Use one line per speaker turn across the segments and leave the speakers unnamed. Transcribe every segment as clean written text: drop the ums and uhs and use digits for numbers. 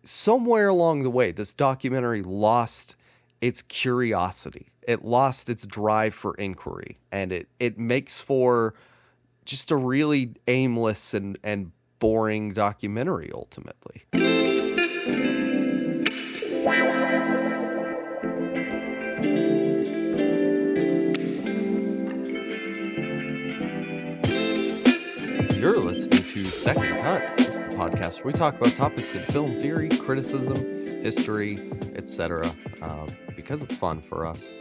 somewhere along the way, this documentary lost its curiosity. It lost its drive for inquiry, and it makes for just a really aimless and boring documentary ultimately. You're listening to Second Cut. This is the podcast where we talk about topics in film theory, criticism, history, etc. Because it's fun for us.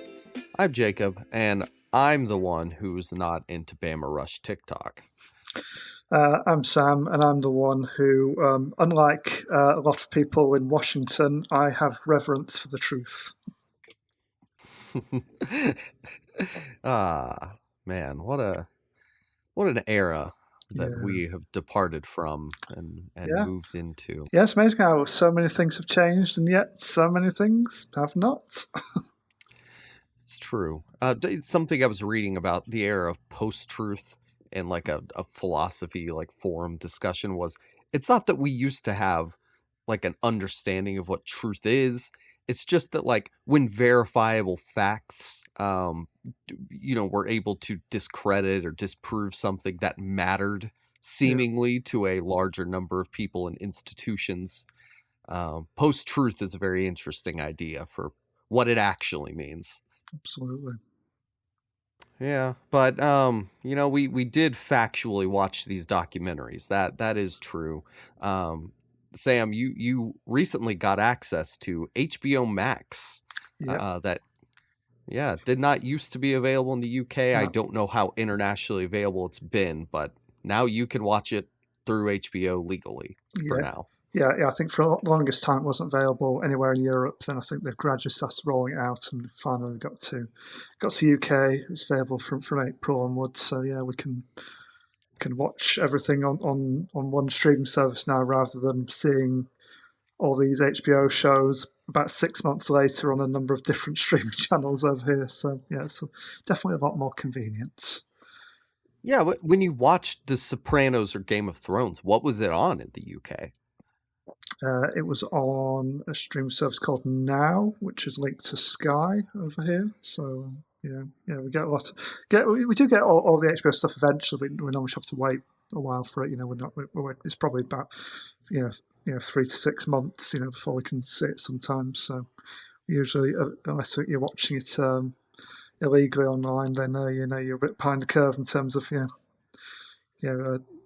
I'm Jacob, and I'm the one who's not into Bama Rush TikTok.
I'm Sam, and I'm the one who, unlike a lot of people in Washington, I have reverence for the truth.
Man, what an era that we have departed from and moved into.
Yeah, it's amazing how so many things have changed, and yet so many things have not.
It's true. Something I was reading about the era of post-truth and like a philosophy like forum discussion was, it's not that we used to have like an understanding of what truth is. It's just that like when verifiable facts, were able to discredit or disprove something that mattered seemingly to a larger number of people and institutions. Post-truth is a very interesting idea for what it actually means.
Absolutely.
Yeah, but we did factually watch these documentaries. That is true. Sam, you recently got access to HBO Max.
Yep.
That did not used to be available in the UK.
No.
I don't know how internationally available it's been, but now you can watch it through HBO legally for now.
Yeah, I think for the longest time it wasn't available anywhere in Europe. Then I think they've gradually started rolling it out, and finally got to UK. It was available from April onwards. So yeah, we can watch everything on one streaming service now, rather than seeing all these HBO shows about 6 months later on a number of different streaming channels over here. So yeah, it's definitely a lot more convenient.
Yeah, but when you watched The Sopranos or Game of Thrones, what was it on in the UK?
It was on a streaming service called Now, which is linked to Sky over here. So yeah, we get we do get all the HBO stuff eventually. We normally have to wait a while for it. It's probably about 3 to 6 months before we can see it sometimes. So usually, unless you're watching it illegally online, then you're a bit behind the curve in terms of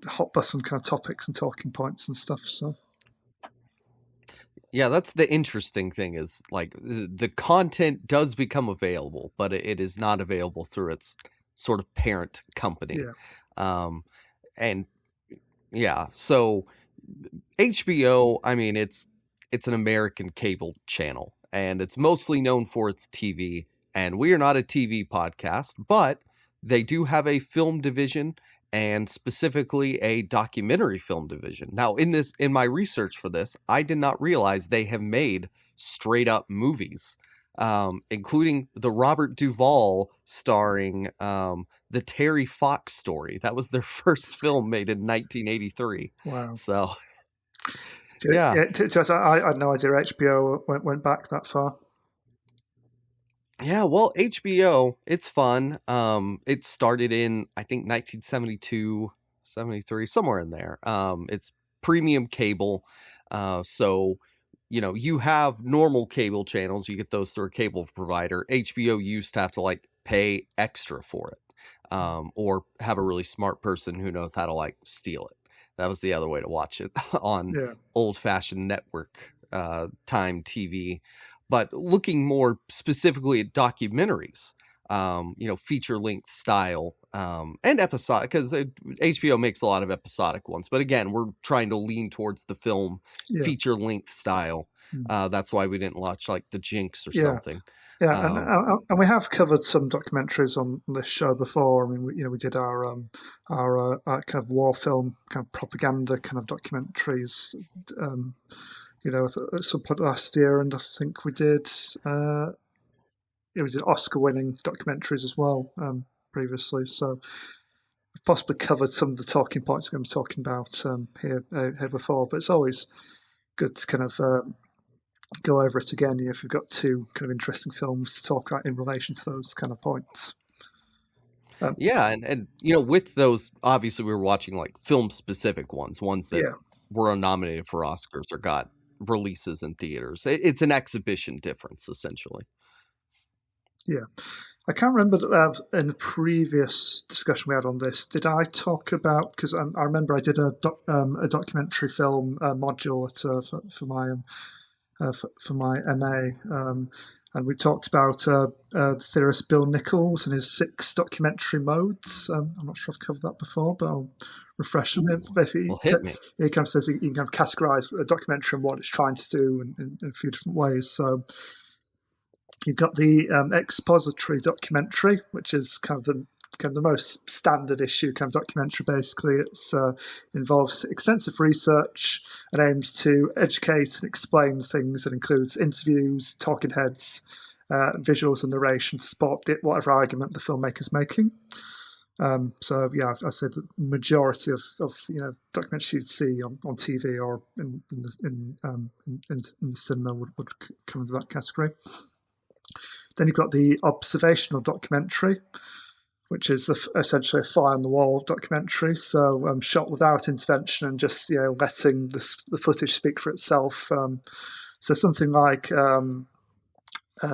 hot button kind of topics and talking points and stuff. So.
Yeah, that's the interesting thing is like the content does become available, but it is not available through its sort of parent company.
Yeah.
So HBO, I mean, it's an American cable channel, and it's mostly known for its TV, and we are not a TV podcast, but they do have a film division, and specifically a documentary film division. Now, in my research for this, I did not realize they have made straight up movies, including the Robert Duvall starring the Terry Fox story. That was their first film made in 1983.
Wow.
So,
yeah. I had no idea HBO went back that far.
Yeah, well, HBO, it's fun. It started in, I think, 1972, 73, somewhere in there. It's premium cable. So, you have normal cable channels. You get those through a cable provider. HBO used to have to, pay extra for it. Or have a really smart person who knows how to, steal it. That was the other way to watch it on old-fashioned network time TV. But looking more specifically at documentaries, feature-length style, and episodic, because HBO makes a lot of episodic ones. But again, we're trying to lean towards the film feature-length style. That's why we didn't watch The Jinx or something.
Yeah, and we have covered some documentaries on this show before. I mean, we did our kind of war film, kind of propaganda kind of documentaries. At some point last year, and I think we did Oscar-winning documentaries as well previously. So we've possibly covered some of the talking points we're going to be talking about here before. But it's always good to kind of go over it again, if you've got two kind of interesting films to talk about in relation to those kind of points.
Yeah, and with those, obviously we were watching like film-specific ones that were nominated for Oscars or got releases in theaters. It's an exhibition difference, essentially.
Yeah. I can't remember in the previous discussion we had on this, did I talk about, because I remember I did a documentary film module for my MA, and we talked about theorist Bill Nichols and his 6 documentary modes. I'm not sure I've covered that before, but I'll refresh on it. Basically,
hit me.
He kind of says you can kind of categorize a documentary and what it's trying to do in a few different ways. So you've got the expository documentary, which is kind of the most standard issue kind of documentary. Basically, it's involves extensive research and aims to educate and explain things. It includes interviews, talking heads, visuals, and narration to support whatever argument the filmmaker's making. So yeah, I said the majority of documentaries you'd see on TV or in the cinema would come into that category. Then you've got the observational documentary, which is essentially a fly-on-the-wall documentary, so shot without intervention and just letting the footage speak for itself. So something like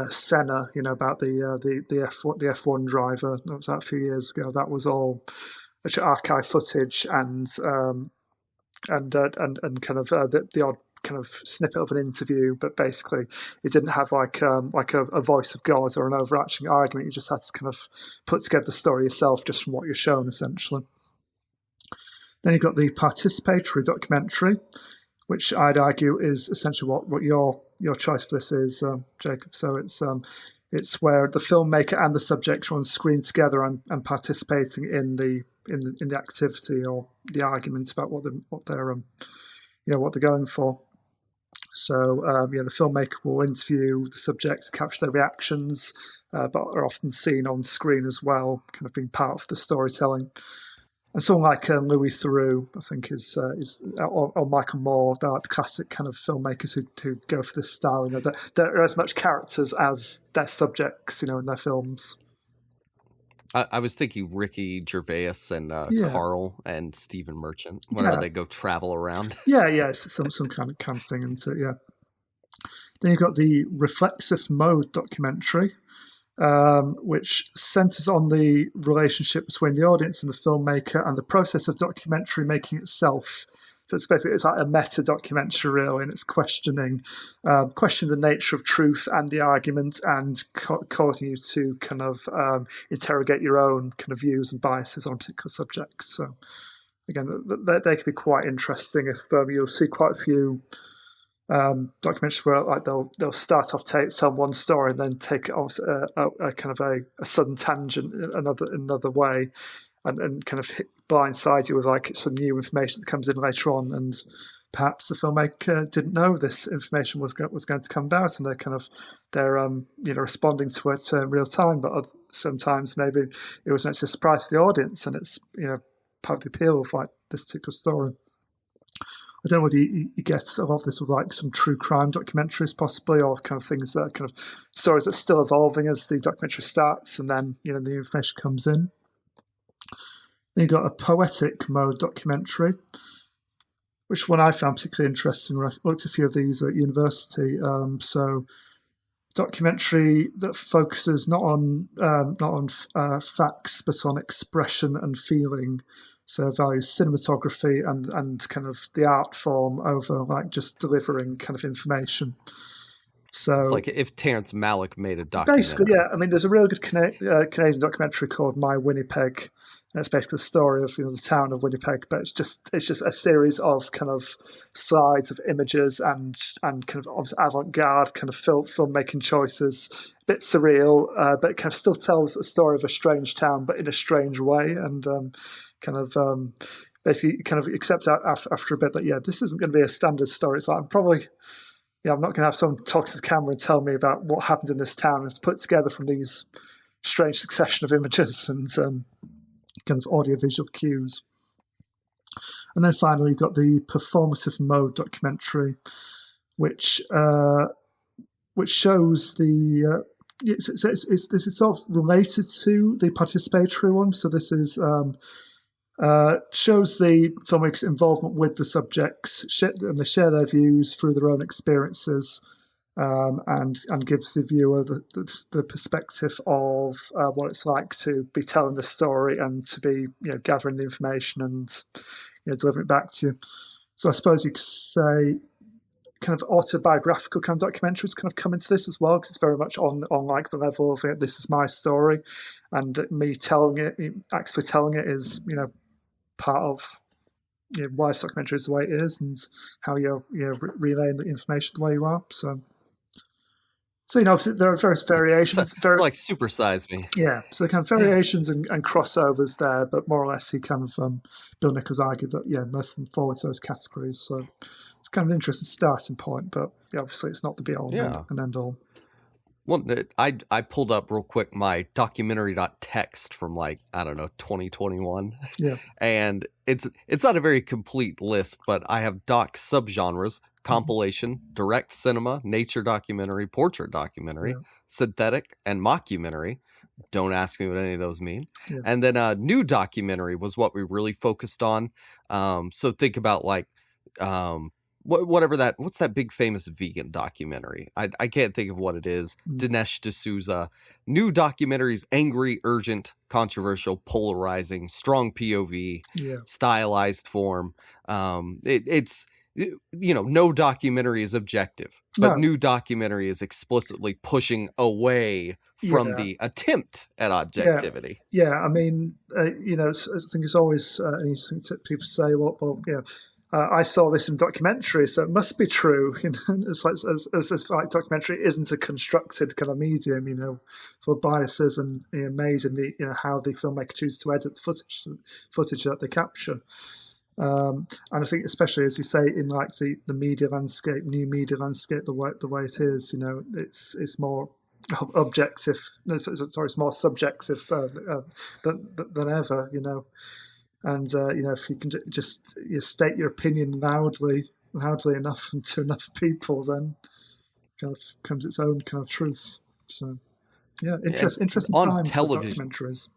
Senna, about the F1 driver that was out a few years ago. That was all actually archive footage and kind of the odd kind of snippet of an interview, but basically it didn't have like a voice of God or an overarching argument. You just had to kind of put together the story yourself just from what you're shown, essentially. Then you've got the participatory documentary, which I'd argue is essentially what your choice for this is, Jacob. So it's where the filmmaker and the subject are on screen together and participating in the activity or the argument about what they're going for. So the filmmaker will interview the subject to capture their reactions, but are often seen on screen as well, kind of being part of the storytelling. And someone like Louis Theroux, I think, is or Michael Moore, they're like the classic kind of filmmakers who go for this style. They're as much characters as their subjects, in their films.
I was thinking Ricky Gervais and Carl and Stephen Merchant, whenever they go travel around.
Yeah, it's some kind of thing into it, yeah. Then you've got the reflexive mode documentary, which centres on the relationship between the audience and the filmmaker and the process of documentary making itself. So it's like a meta documentary, really, and it's questioning the nature of truth and the argument, and causing you to kind of interrogate your own kind of views and biases on a particular subject. So again, they can be quite interesting. If you'll see quite a few documentaries where like they'll start off telling one story and then take a kind of a sudden tangent another way. And kind of blindside you with like some new information that comes in later on, and perhaps the filmmaker didn't know this information was going to come about, and they're responding to it in real time. But sometimes maybe it was meant to be a surprise to the audience, and it's part of the appeal of like this particular story. I don't know whether you get a lot of this with like some true crime documentaries possibly, or kind of things that kind of stories that are still evolving as the documentary starts, and then the information comes in. Then you've got a poetic mode documentary, which one I found particularly interesting. I looked at a few of these at university. So documentary that focuses not on facts, but on expression and feeling. So values cinematography and kind of the art form over like just delivering kind of information. So
it's like if Terrence Malick made a documentary.
Basically, yeah. I mean, there's a real good Canadian documentary called My Winnipeg. And it's basically the story of the town of Winnipeg, but it's just a series of kind of slides of images and kind of avant-garde kind of filmmaking choices. A bit surreal, but it kind of still tells a story of a strange town, but in a strange way, and basically kind of accept after a bit that this isn't going to be a standard story. It's like I'm not going to have someone talk to the camera and tell me about what happened in this town. It's put together from these strange succession of images and kind of audiovisual cues. And then finally, you've got the performative mode documentary, which shows the this is sort of related to the participatory one. So this is shows the filmmakers' involvement with the subjects, and they share their views through their own experiences, and gives the viewer the perspective of what it's like to be telling the story and to be gathering the information and delivering it back to you. So I suppose you could say kind of autobiographical kind of documentaries kind of come into this as well, because it's very much on like the level of this is my story, and me telling it, actually telling it is part of why this documentary is the way it is and how you're relaying the information the way you are. So obviously there are various variations.
It's like Super Size Me.
Yeah, so kind of variations and crossovers there, but more or less he kind of Bill Nichols argued that most of them fall into those categories. So it's kind of an interesting starting point, but obviously it's not the be all and end all.
Well, I pulled up real quick my documentary.txt from 2021.
Yeah.
And it's not a very complete list, but I have doc subgenres: compilation, direct cinema, nature documentary, portrait documentary, synthetic, and mockumentary. Don't ask me what any of those mean. Yeah. And then new documentary was what we really focused on. So think about what's that big famous vegan documentary? I can't think of what it is. Dinesh D'Souza. New documentaries: angry, urgent, controversial, polarizing, strong POV, stylized form. It's no documentary is objective, but new documentary is explicitly pushing away from the attempt at objectivity.
Yeah, I mean, I think it's always interesting to people say, well, I saw this in a documentary, so it must be true. It's like documentary isn't a constructed kind of medium, for biases and made in the how the filmmaker chooses to edit the footage that they capture. And I think, especially as you say, in the media landscape, new media landscape, the way it is, it's more objective. No, sorry, it's more subjective than ever. And if you can just state your opinion loudly enough and to enough people, then kind of comes its own kind of truth. So, interesting time for documentaries.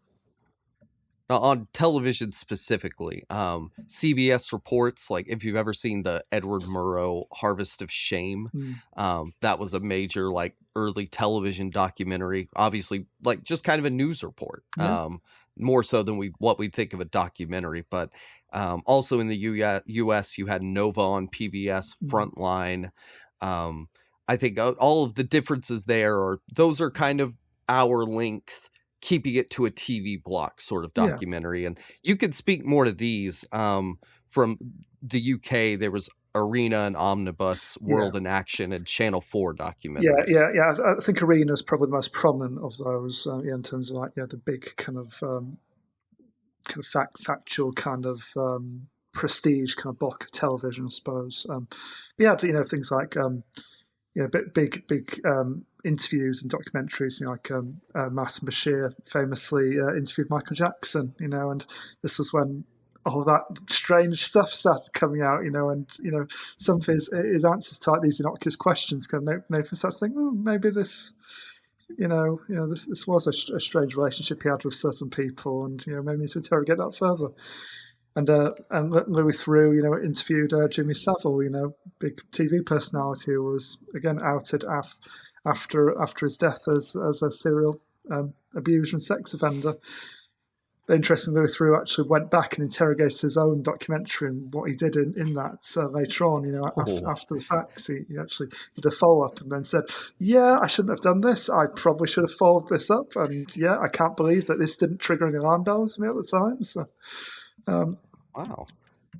On television specifically, CBS Reports, if you've ever seen the Edward Murrow Harvest of Shame, that was a major early television documentary, obviously just kind of a news report, more so than what we think of a documentary. But also in the US you had Nova on PBS, Frontline. I think all of the differences those are kind of hour length, keeping it to a TV block sort of documentary. And you could speak more to these. From the UK, there was Arena and Omnibus, World in Action, and Channel 4 documentaries.
Yeah. I think Arena is probably the most prominent of those in terms of the big kind of factual kind of prestige kind of block of television, I suppose. Things like big interviews and documentaries, Martin Bashir famously interviewed Michael Jackson, and this was when all that strange stuff started coming out, and some of his answers to these innocuous questions kind of made me start to think, maybe this, this was a strange relationship he had with certain people, and maybe need to interrogate that further. And Louis Theroux, interviewed Jimmy Savile, big TV personality, who was again outed after his death as a serial abuser and sex offender. Interestingly, Louis Theroux actually went back and interrogated his own documentary and what he did in that later on. After the facts, he actually did a follow up and then said, I shouldn't have done this. I probably should have followed this up, and I can't believe that this didn't trigger any alarm bells for me at the time. So.
Wow.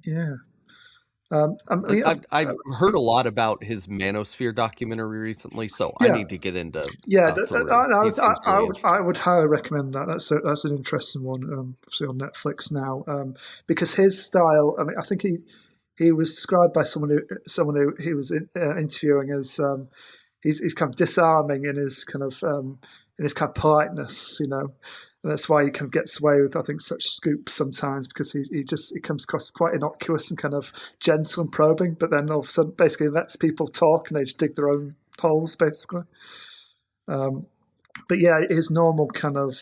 Yeah.
I've heard a lot about his Manosphere documentary recently, so I need to get into.
I would highly recommend that. That's an interesting one, obviously on Netflix now, because his style. I mean, I think he was described by someone who he was interviewing as he's kind of disarming in his kind of politeness, And that's why he kind of gets away with, I think, such scoops sometimes, because he comes across quite innocuous and kind of gentle and probing, but then all of a sudden basically lets people talk and they just dig their own holes, basically. But yeah, his normal kind of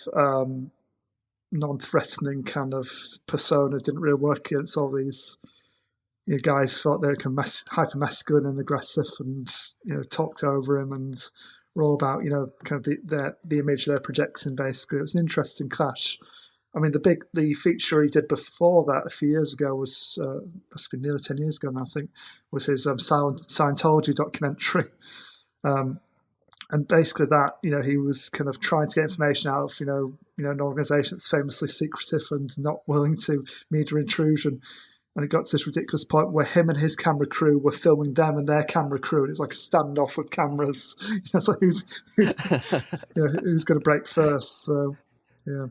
non-threatening kind of persona didn't really work against all these guys. Thought they were kind of hyper masculine and aggressive, and talked over him, and were all about kind of the image they're projecting. Basically, it was an interesting clash. I mean, the feature he did before that a few years ago was must have been nearly 10 years ago now, I think, was his Scientology documentary. And basically that, he was kind of trying to get information out of, an organisation that's famously secretive and not willing to media intrusion. And it got to this ridiculous point where him and his camera crew were filming them and their camera crew, and it's like a standoff with cameras. It's like who's going to break first? So, yeah.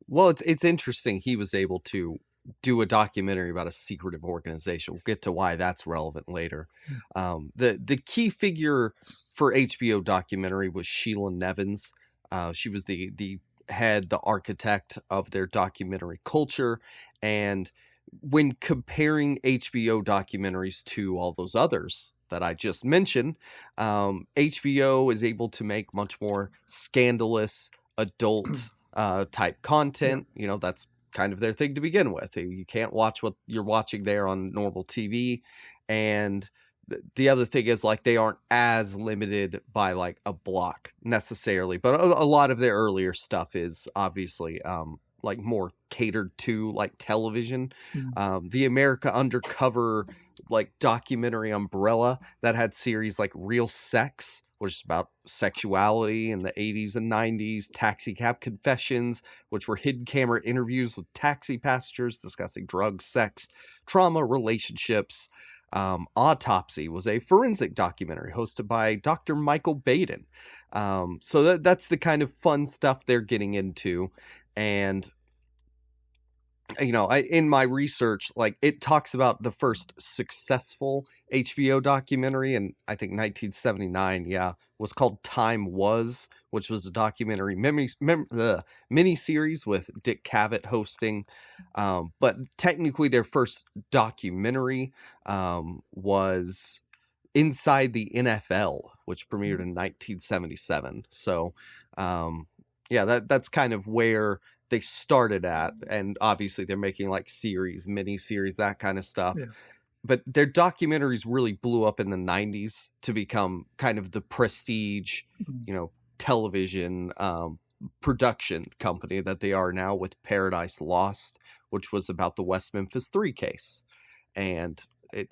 Well, it's interesting. He was able to do a documentary about a secretive organization. We'll get to why that's relevant later. The key figure for HBO documentary was Sheila Nevins. She was the head, the architect of their documentary culture. And when comparing HBO documentaries to all those others that I just mentioned, HBO is able to make much more scandalous, adult type content. That's kind of their thing to begin with. You can't watch what you're watching there on normal TV. And the other thing is, like, they aren't as limited by like a block necessarily, but a lot of their earlier stuff is obviously like more catered to like television. The America Undercover like documentary umbrella that had series like Real Sex, which is about sexuality in the 80s and 90s, Taxi Cab Confessions, which were hidden camera interviews with taxi passengers discussing drugs, sex, trauma, relationships. Autopsy was a forensic documentary hosted by Dr. Michael Baden. So that's the kind of fun stuff they're getting into. And in my research, like, it talks about the first successful HBO documentary in, I think, 1979. Was called Time Was, which was a documentary mini-series with Dick Cavett hosting. But technically their first documentary was Inside the NFL, which premiered in 1977. So that's kind of where they started at, and obviously they're making like series, mini-series, that kind of stuff. But their documentaries really blew up in the 90s to become kind of the prestige, television production company that they are now, with Paradise Lost, which was about the West Memphis 3 case. And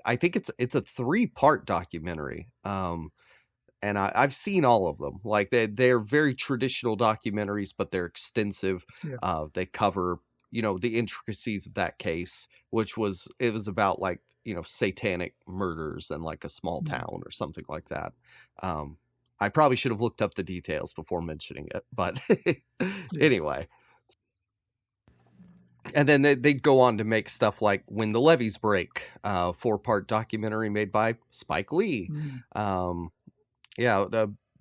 I think it's a 3-part documentary. And I've seen all of them. Like, they're very traditional documentaries, but they're extensive. They cover, the intricacies of that case, it was about like, satanic murders in like a small town or something like that. I probably should have looked up the details before mentioning it, but anyway. And then they'd go on to make stuff like When the Levees Break, 4-part documentary made by Spike Lee.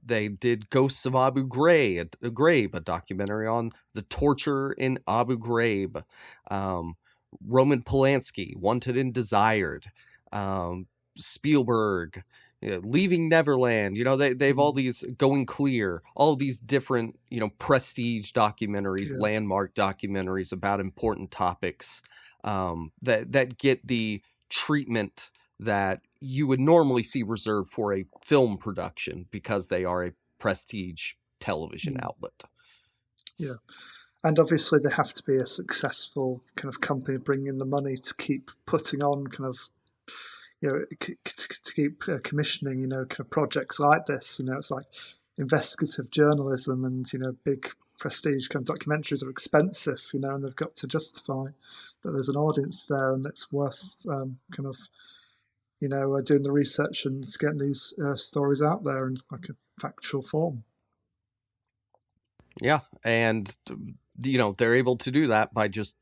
They did Ghosts of Abu Ghraib, a documentary on the torture in Abu Ghraib. Roman Polanski, Wanted and Desired. Spielberg, Leaving Neverland. They've all these, Going Clear, all these different, prestige documentaries, landmark documentaries about important topics that get the treatment that you would normally see reserved for a film production, because they are a prestige television outlet.
Yeah. And obviously they have to be a successful kind of company bringing the money to keep putting on kind of, to keep commissioning, kind of projects like this. It's like investigative journalism, and, big prestige kind of documentaries are expensive, and they've got to justify that there's an audience there and it's worth kind of, doing the research and getting these stories out there in like a factual form.
Yeah, and they're able to do that by just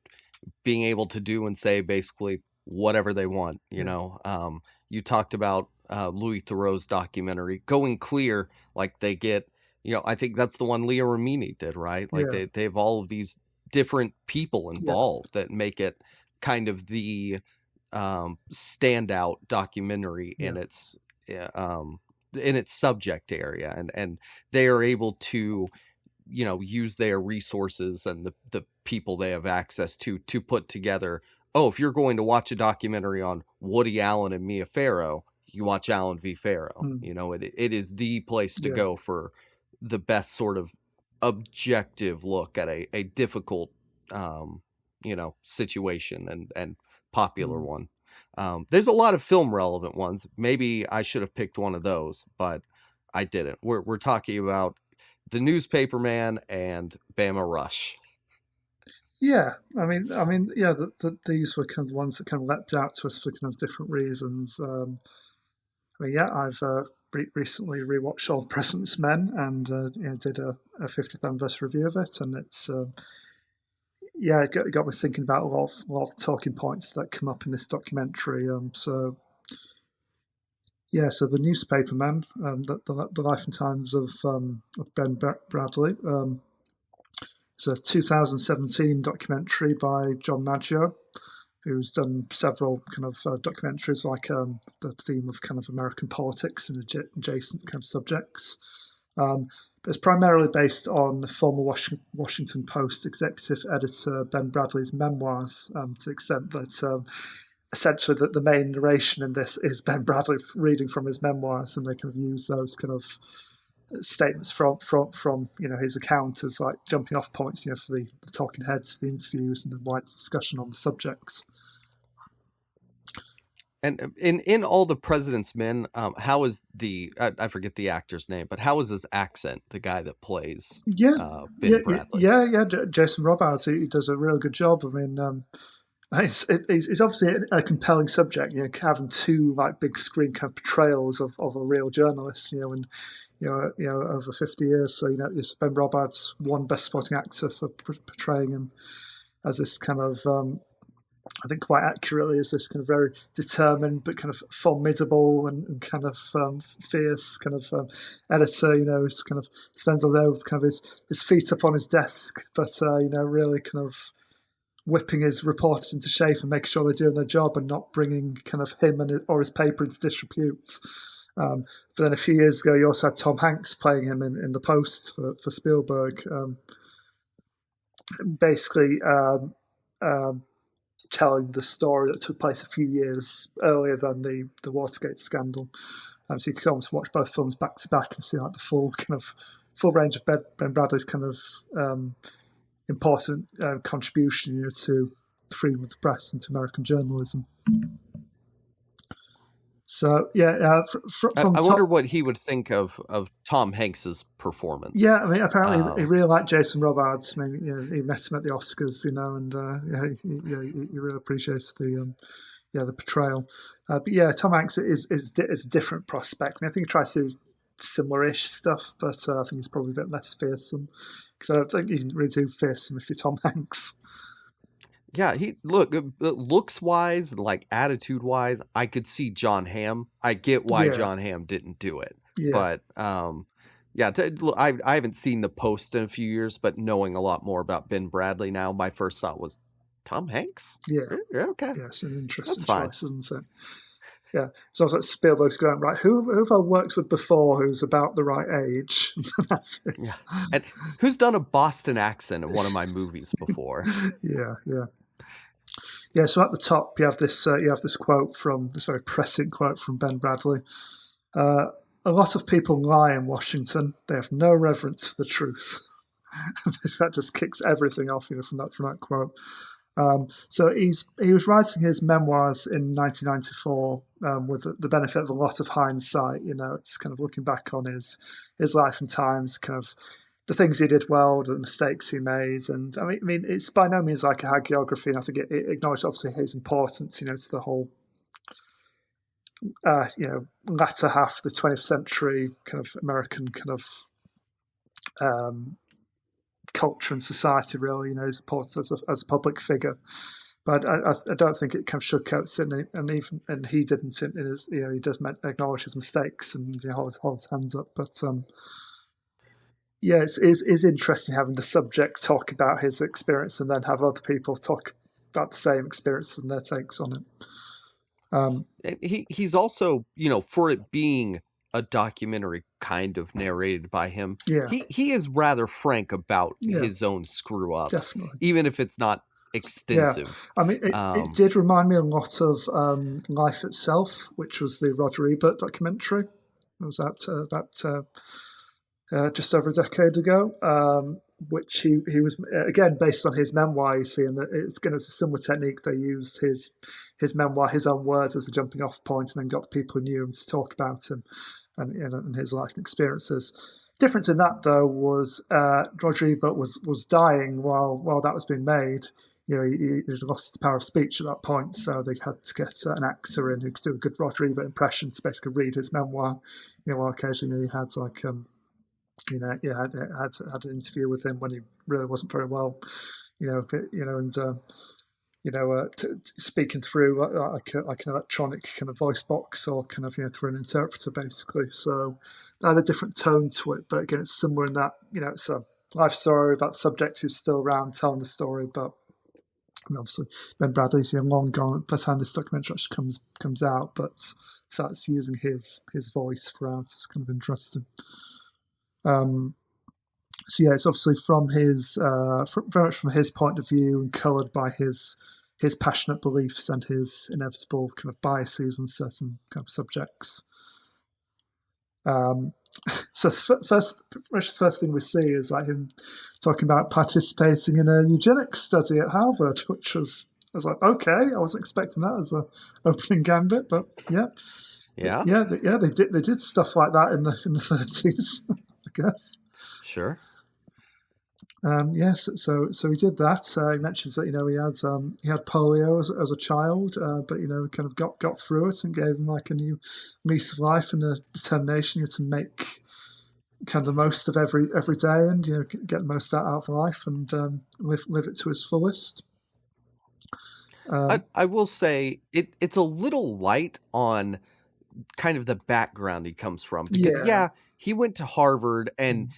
being able to do and say basically whatever they want. You talked about Louis Theroux's documentary Going Clear. Like, they get I think that's the one Leah Remini did, right? Like
Yeah,
they have all of these different people
yeah,
involved that make it kind of the standout documentary
yeah.
in its subject area, and they are able to use their resources and the people they have access to put together. Oh, if you're going to watch a documentary on Woody Allen and Mia Farrow, you watch Allen v. Farrow.
Mm,
It is the place to
yeah.
go for the best sort of objective look at a difficult situation and popular
Mm.
one. There's a lot of film relevant ones. Maybe I should have picked one of those, but I didn't. We're talking about The Newspaperman and Bama Rush.
Yeah, yeah. These were kind of the ones that kind of leapt out to us for kind of different reasons. Yeah, I've recently rewatched All the President's Men and did a 50th anniversary review of it, and it's it got me thinking about a lot of talking points that come up in this documentary. So The Newspaperman, the life and times of Ben Bradlee. It's a 2017 documentary by John Maggio, who's done several kind of documentaries like the theme of kind of American politics and adjacent kind of subjects. But it's primarily based on the former Washington Post executive editor Ben Bradlee's memoirs, to the extent that essentially that the main narration in this is Ben Bradlee reading from his memoirs, and they kind of use those kind of statements from his account as like jumping off points for the talking heads for the interviews and the wide discussion on the subject.
And in All the President's Men, how is I forget the actor's name, but how is his accent, the guy that plays Ben Bradlee?
Jason Robards, he does a really good job. I mean, it's obviously a compelling subject, having two like big screen kind of portrayals of a real journalist, and over 50 years. So Ben Robards won Best Supporting Actor for portraying him as this kind of, I think quite accurately, as this kind of very determined but kind of formidable and kind of fierce kind of editor. Who's kind of spends all day with kind of his feet up on his desk, but really kind of whipping his reporters into shape and making sure they're doing their job and not bringing kind of him or his paper into disrepute. But then a few years ago, you also had Tom Hanks playing him in The Post for Spielberg, basically telling the story that took place a few years earlier than the Watergate scandal. So you can almost watch both films back to back and see like the full range of Ben Bradlee's kind of important contribution to freedom of the press and to American journalism. So
I wonder what he would think of Tom Hanks's performance.
Yeah, I mean, apparently he really liked Jason Robards. I mean, he met him at the Oscars, and he really appreciates the portrayal. But Tom Hanks is a different prospect. I mean, I think he tries to do similar-ish stuff, but I think he's probably a bit less fearsome, because I don't think you can really do fearsome if you're Tom Hanks.
Yeah, looks wise, like attitude wise, I could see John Hamm. I get why John Hamm didn't do it, but I haven't seen The Post in a few years, but knowing a lot more about Ben Bradlee now, my first thought was Tom Hanks.
Yeah,
okay.
Yeah, it's an interesting choice, isn't it? Yeah, it's also like Spielberg's going, right, who have I worked with before who's about the right age? That's it.
Yeah. And who's done a Boston accent in one of my movies before?
Yeah. So at the top, you have this quote from this very pressing quote from Ben Bradlee. A lot of people lie in Washington. They have no reverence for the truth. That just kicks everything off, from that quote. So he was writing his memoirs in 1994 with the benefit of a lot of hindsight. It's kind of looking back on his life and times, kind of the things he did well, the mistakes he made, and I mean it's by no means like a hagiography, and I think it acknowledged obviously his importance, to the whole latter half of the 20th century kind of American kind of culture and society, really, his importance as a public figure. But I don't think it kind of sugarcoats it, and he didn't in his, he does acknowledge his mistakes and hold his hands up. But yeah, it's interesting having the subject talk about his experience and then have other people talk about the same experience and their takes on it.
And he's also, for it being a documentary kind of narrated by him,
Yeah,
he is rather frank about
yeah,
his own screw ups,
definitely.
even if it's not
Yeah,
extensive.
I mean, it did remind me a lot of Life Itself, which was the Roger Ebert documentary. It was out just over a decade ago, which he was again based on his memoir. You see, and it's a similar technique. They used his memoir, his own words, as a jumping off point, and then got the people who knew him to talk about him and his life and experiences. Difference in that though was Roger Ebert was dying while that was being made. He lost the power of speech at that point, so they had to get an actor in who could do a good Roger Ebert impression to basically read his memoir. While occasionally he had like had an interview with him when he really wasn't very well, and speaking through like an electronic kind of voice box or kind of through an interpreter basically. So that had a different tone to it, but again, it's similar in that it's a life story about the subject who's still around telling the story, but obviously Ben Bradlee's long gone by the time this documentary actually comes out, but the fact it's using his voice throughout is kind of interesting. So yeah, it's obviously from his very much from his point of view and coloured by his passionate beliefs and his inevitable kind of biases on certain kind of subjects. So first thing we see is like him talking about participating in a eugenics study at Harvard, which I was like, okay, I wasn't expecting that as a opening gambit, but yeah, they did stuff like that in the 30s, I guess.
Sure.
Yes, so he did that. He mentions that he had polio as a child, but kind of got through it and gave him like a new lease of life and a determination to make kind of the most of every day and get the most out of life and live it to his fullest.
I will say it's a little light on kind of the background he comes from because he went to Harvard and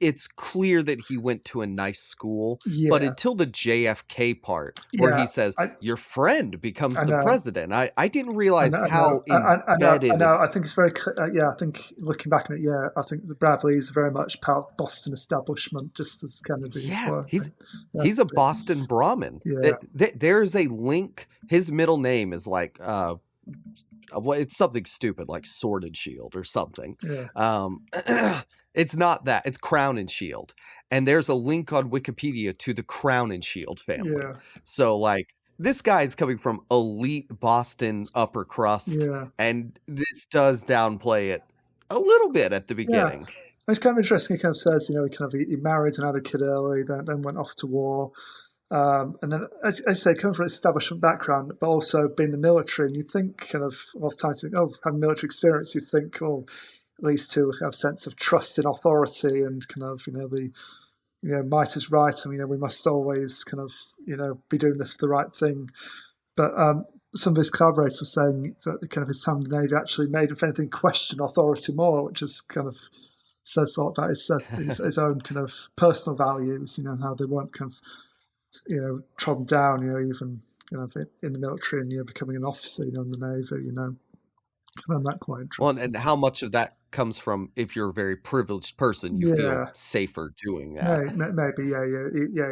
it's clear that he went to a nice school, but until the JFK part where he says your friend becomes the president, I didn't realize how embedded.
I know. I think it's very I think looking back on it, I think the Bradlees are very much part of Boston establishment, just as Kennedy's were.
He's a Boston Brahmin. There's a link. His middle name is like it's something stupid like Sword and Shield or something. It's not that. It's Crown and Shield. And there's a link on Wikipedia to the Crown and Shield family. So like this guy's coming from elite Boston upper crust. And this does downplay it a little bit at the beginning.
It's kind of interesting. He kind of says, he married and had a kid early, then went off to war. And then, as I say, coming from an establishment background, but also being in the military, and you think kind of a lot of times, having military experience, you think, at least to have a sense of trust in authority and kind of, the might is right, and we must always kind of, be doing this for the right thing. But some of his collaborators were saying that kind of his time in the Navy actually made, if anything, question authority more, which is kind of says a lot about his own kind of personal values, and how they weren't kind of trodden down, even in the military and becoming an officer, in the Navy, I found that quite interesting.
Well, and how much of that comes from if you're a very privileged person, you feel safer doing that.
Maybe,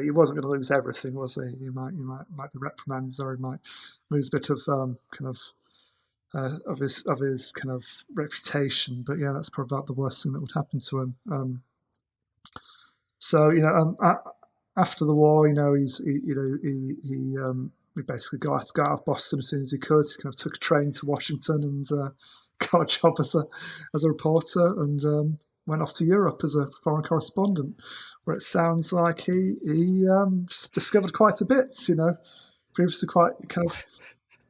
he wasn't going to lose everything, was he? He might be reprimanded, or he might lose a bit of kind of his kind of reputation. But that's probably about the worst thing that would happen to him. So after the war, he basically got out of Boston as soon as he could. He kind of took a train to Washington and got a job as a reporter, and went off to Europe as a foreign correspondent, where it sounds like he discovered quite a bit. Previously quite kind of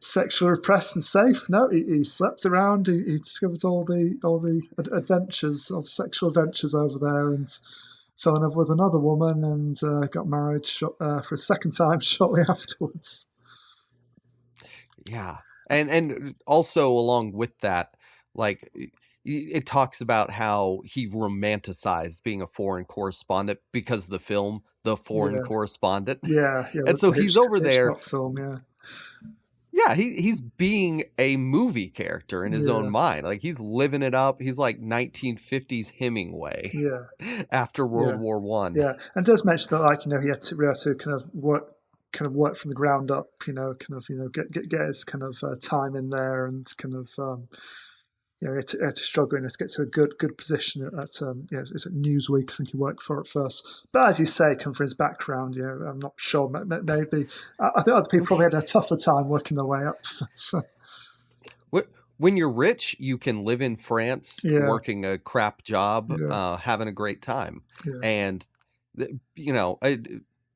sexually repressed and safe. No, he slept around. He discovered all the adventures, all the sexual adventures over there, and fell in love with another woman and got married for a second time shortly afterwards.
Yeah. And also along with that, like, it talks about how he romanticized being a foreign correspondent because of the film The Foreign
Yeah,
Correspondent.
yeah, yeah.
And so
The
he's over there.
Hitchcock film, yeah,
Yeah, he's being a movie character in his own
yeah,
mind. Like, he's living it up. He's like 1950s Hemingway
yeah,
after World
yeah,
War One.
yeah. And does mention that, like, he had to really have to kind of work from the ground up. Get his kind of time in there, and kind of he had to struggle to get to a good position at it's at Newsweek. I think he worked for at first. But as you say, come from his background, I'm not sure. Maybe I think other people probably had a tougher time working their way up. So.
When you're rich, you can live in France,
Yeah,
working a crap job,
yeah,
having a great time,
yeah,
and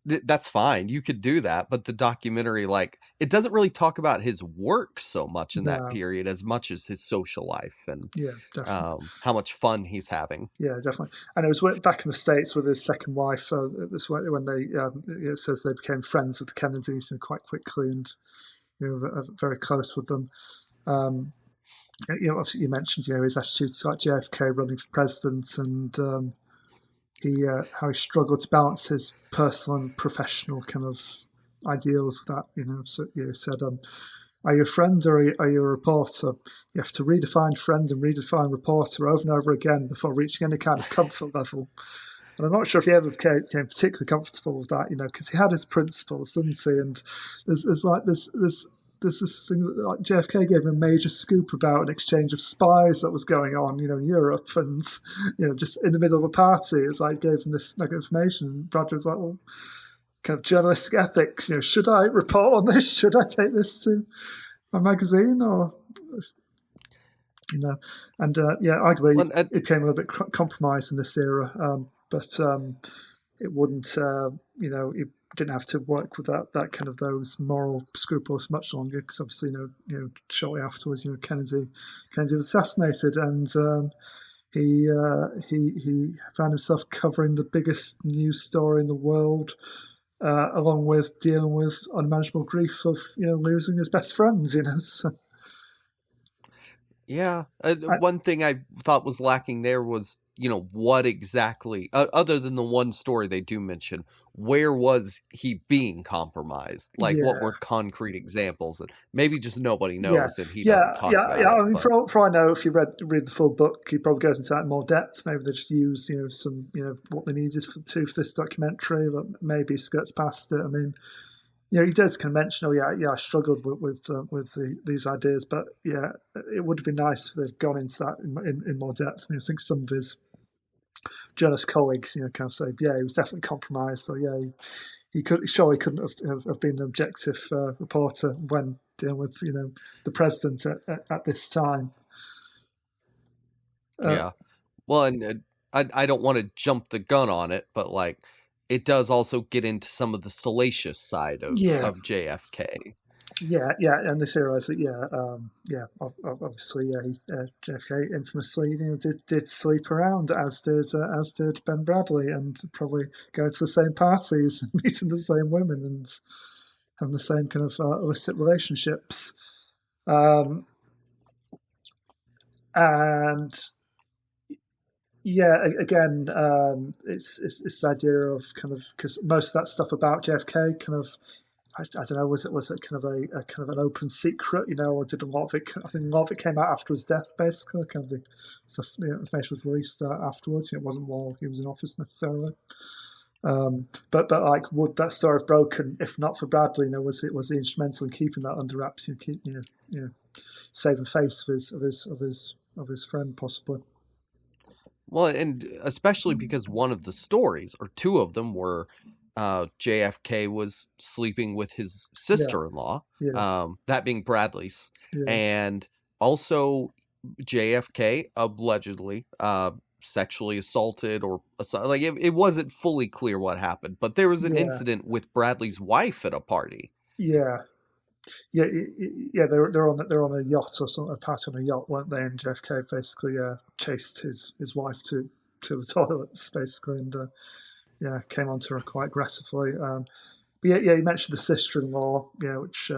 that's fine. You could do that, but the documentary, like, it doesn't really talk about his work so much in that
no,
period as much as his social life and
yeah, definitely.
how much fun he's having.
Yeah, definitely. And it was back in the States with his second wife. It was when they it says they became friends with the Kennedys and quite quickly, and very close with them. Obviously you mentioned his attitude to like JFK running for president, and how he struggled to balance his personal and professional kind of ideals with that. So he said, "Are you a friend or are you a reporter? You have to redefine friend and redefine reporter over and over again before reaching any kind of comfort level." And I'm not sure if he ever became particularly comfortable with that, because he had his principles, didn't he? And there's this thing that, like, JFK gave him a major scoop about an exchange of spies that was going on, in Europe, and just in the middle of a party, it's like gave him this information. And Bradley was like, "Well, kind of journalistic ethics, should I report on this? Should I take this to my magazine, or?" And arguably it became a little bit compromised in this era, but it wouldn't, it didn't have to work with that kind of those moral scruples much longer, because obviously shortly afterwards Kennedy was assassinated, and he found himself covering the biggest news story in the world, along with dealing with unmanageable grief of losing his best friends. So.
Yeah. One thing I thought was lacking there was, what exactly, other than the one story they do mention, where was he being compromised? Like, what were concrete examples? And maybe just nobody knows, and he doesn't talk about it.
I mean, for all I know, if you read the full book, he probably goes into that in more depth. Maybe they just use, some, what they needed for this documentary, but maybe skirts past it. I mean, he does kind of mention, I struggled with these ideas, but it would have been nice if they'd gone into that in more depth. I think some of his journalist colleagues, kind of say, he was definitely compromised. So he couldn't have been an objective reporter when dealing with the president at this time.
Well, and I don't want to jump the gun on it, but like, it does also get into some of the salacious side of JFK.
And this era is obviously, JFK infamously, did sleep around, as did Ben Bradlee, and probably go to the same parties and meeting the same women and having the same kind of illicit relationships, and again, it's this idea of kind of, because most of that stuff about JFK kind of, I don't know, was it kind of a kind of an open secret, or did a lot of it? I think a lot of it came out after his death, basically. Kind of the stuff, information was released afterwards. It wasn't while he was in office necessarily. But like, would that story have broken if not for Bradlee? Was he instrumental in keeping that under wraps? Saving face of his friend, possibly.
Well, and especially because one of the stories, or two of them, were JFK was sleeping with his sister-in-law, that being Bradlee's, and also JFK allegedly sexually assaulted, or like, it wasn't fully clear what happened, but there was an incident with Bradlee's wife at a party.
They're on a yacht or something, a party on a yacht, weren't they? And JFK basically chased his wife to the toilets, basically, and came onto her quite aggressively. But you mentioned the sister-in-law, which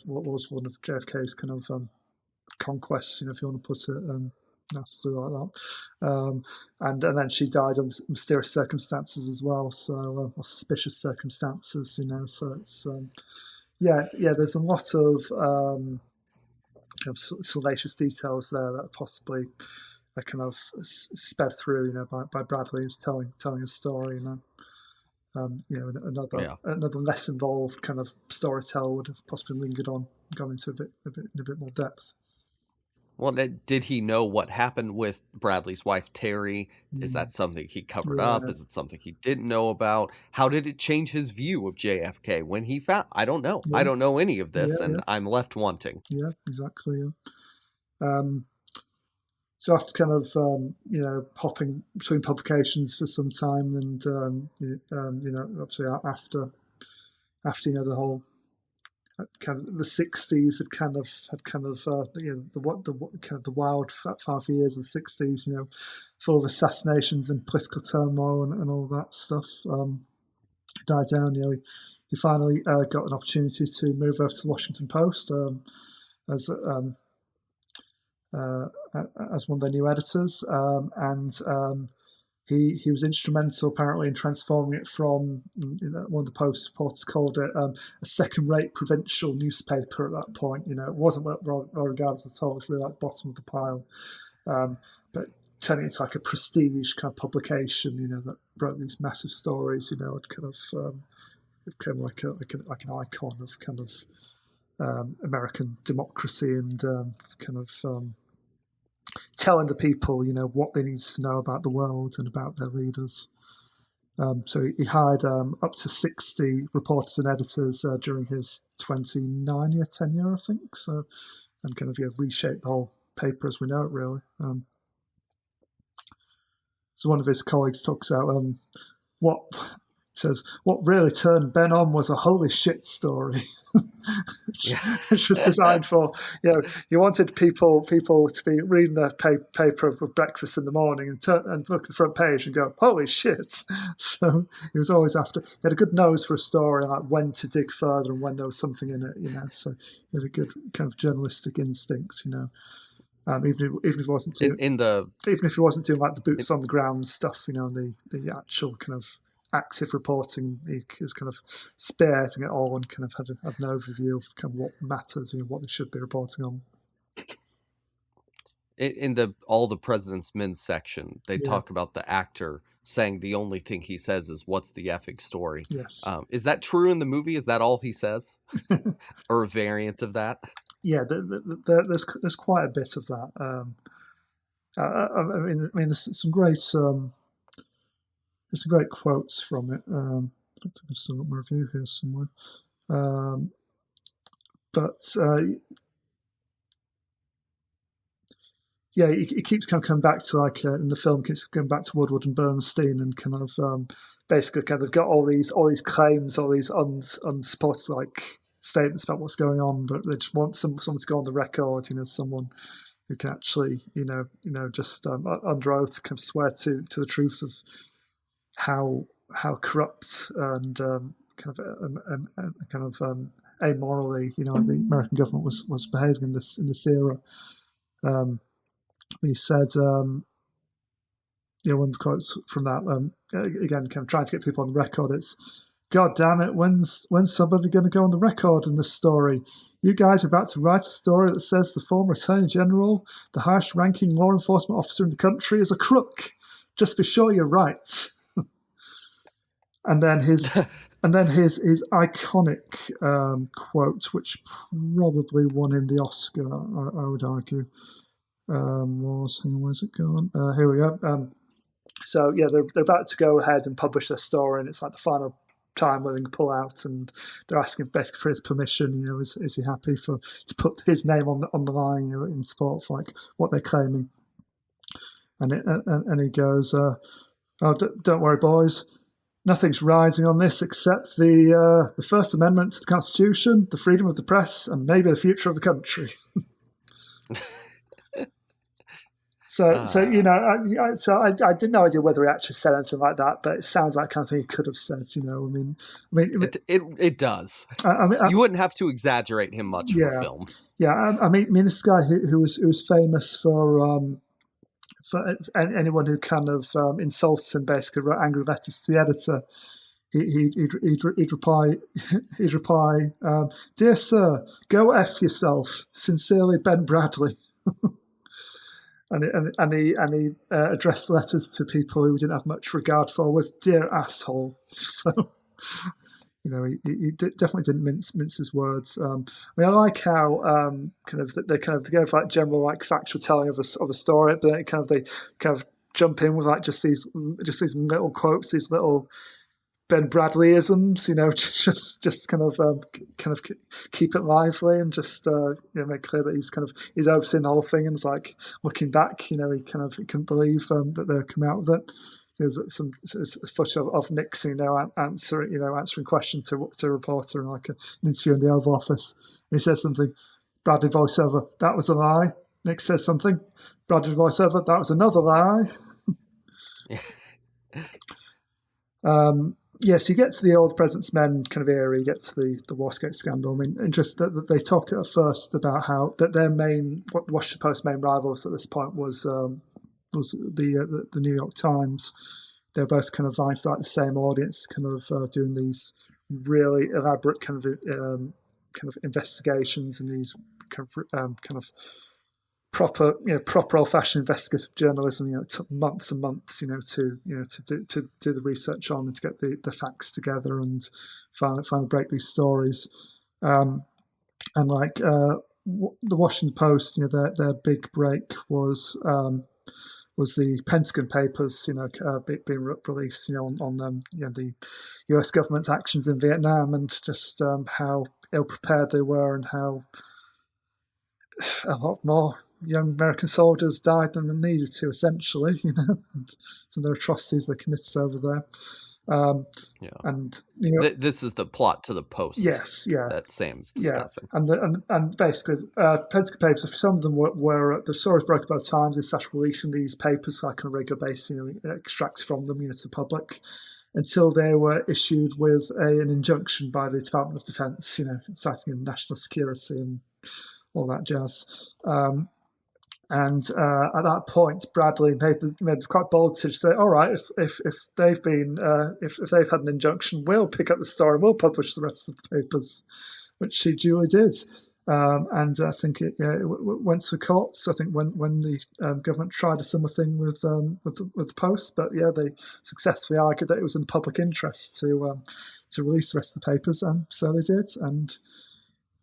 was one of JFK's kind of conquests, if you want to put it. nasty like that. And then she died under mysterious circumstances as well, so or suspicious circumstances, So it's there's a lot of salacious details there that possibly are kind of sped through, by Bradlee, who's telling his story, another less involved kind of storyteller would have possibly lingered on, gone into a bit more depth.
Well, did he know what happened with Bradlee's wife, Terry? Is that something he covered up? Is it something he didn't know about? How did it change his view of JFK when he found? I don't know. Yeah. I don't know any of this, I'm left wanting.
Yeah, exactly. Yeah. So after kind of hopping between publications for some time, and obviously after the whole kind of the 60s had kind of the wild 5 years of the 60s, full of assassinations and political turmoil and all that stuff died down. He finally got an opportunity to move over to the Washington Post as one of their new editors, and he was instrumental apparently in transforming it from, one of the Post reporters called it a second-rate provincial newspaper at that point. It wasn't well regarded at all. It was really like bottom of the pile, but turning it into like a prestige kind of publication, that wrote these massive stories. It kind of it became like an icon of kind of American democracy and kind of telling the people, what they need to know about the world and about their leaders. So he hired up to 60 reporters and editors during his 29-year tenure, I think. So, and kind of reshaped the whole paper as we know it, really. So one of his colleagues talks about what really turned Ben on was a holy shit story. Which was designed for, he wanted people to be reading the paper with breakfast in the morning and look at the front page and go, holy shit. So he was always after, he had a good nose for a story, like when to dig further and when there was something in it, So he had a good kind of journalistic instinct, even if he wasn't doing, even if he wasn't doing like the boots on the ground stuff, the actual kind of active reporting, he was kind of spearheading it all and kind of had an overview of kind of what matters and what they should be reporting on.
In all the President's Men section, they talk about the actor saying the only thing he says is, what's the effing story?
Yes.
Is that true in the movie? Is that all he says? Or a variant of that?
Yeah, there's quite a bit of that. I mean, there's some great quotes from it. I think I've still got my review here somewhere. He keeps kind of coming back to, like, in the film, keeps going back to Woodward and Bernstein, and kind of basically kind of got all these claims, all these unsupported like statements about what's going on, but they just want someone to go on the record, someone who can actually, just under oath kind of swear to the truth of how corrupt and kind of amorally, the American government was behaving in this era. He said, one of the quotes from that, again, kind of trying to get people on the record, it's, God damn it, when's somebody going to go on the record in this story? You guys are about to write a story that says the former Attorney General, the highest ranking law enforcement officer in the country, is a crook. Just be sure you're right. And then his iconic quote, which probably won him the Oscar, I would argue, where's it gone? Here we go. So they're about to go ahead and publish their story, and it's like the final time where they can pull out, and they're asking basically for his permission. Is he happy to put his name on the line, in support for like what they're claiming? And he goes, "Oh, don't worry, boys. Nothing's riding on this except the First Amendment to the Constitution, the freedom of the press, and maybe the future of the country." So I did no idea whether he actually said anything like that, but it sounds like the kind of thing he could have said.
It does. You wouldn't have to exaggerate him much for film.
Yeah, I mean, this guy who was famous for for anyone who kind of insults him, basically wrote angry letters to the editor. He'd reply, "Dear Sir, go F yourself. Sincerely, Ben Bradlee." and he addressed letters to people who didn't have much regard for with "Dear asshole." So, he definitely didn't mince his words. I like how they go for like general like factual telling of a story, but then they jump in with like just these little quotes, these little Ben Bradleyisms, just kind of keep it lively and just make clear that he's overseen the whole thing, and it's like looking back, he couldn't believe that they come out with it. There's some footage of Nixon, answering questions to a reporter in like an interview in the Oval Office. And he says something, Bradlee voiceover, "That was a lie." Nick says something, Bradlee voiceover, "That was another lie." Yes, you get to the Old President's Men kind of era. You get to the Watergate scandal. I mean, and just that they talk at first about how that their Washington Post's main rivals at this point was the New York Times. They're both kind of vying for like the same audience, kind of doing these really elaborate kind of investigations and these kind of proper old-fashioned investigative journalism. It took months and months, to do the research on and to get the facts together and finally break these stories. And like the Washington Post, their big break was the Pentagon Papers, being released, on the U.S. government's actions in Vietnam, and just how ill-prepared they were, and how a lot more young American soldiers died than they needed to, essentially, and some of the atrocities they committed over there. And
this is the plot to the Post.
Yes, yeah,
that Sam's discussing.
Yeah. And basically, Pentagon Papers. Some of them were the stories broke about times. They started releasing these papers like on a regular basis, extracts from them, to the public, until they were issued with an injunction by the Department of Defense, citing national security and all that jazz. And at that point, Bradlee made quite bold to say, "All right, if they've been if they've had an injunction, we'll pick up the story and we'll publish the rest of the papers," which she duly did. And I think it went to courts. I think when the government tried a similar thing with the Post, but they successfully argued that it was in the public interest to release the rest of the papers, and so they did. And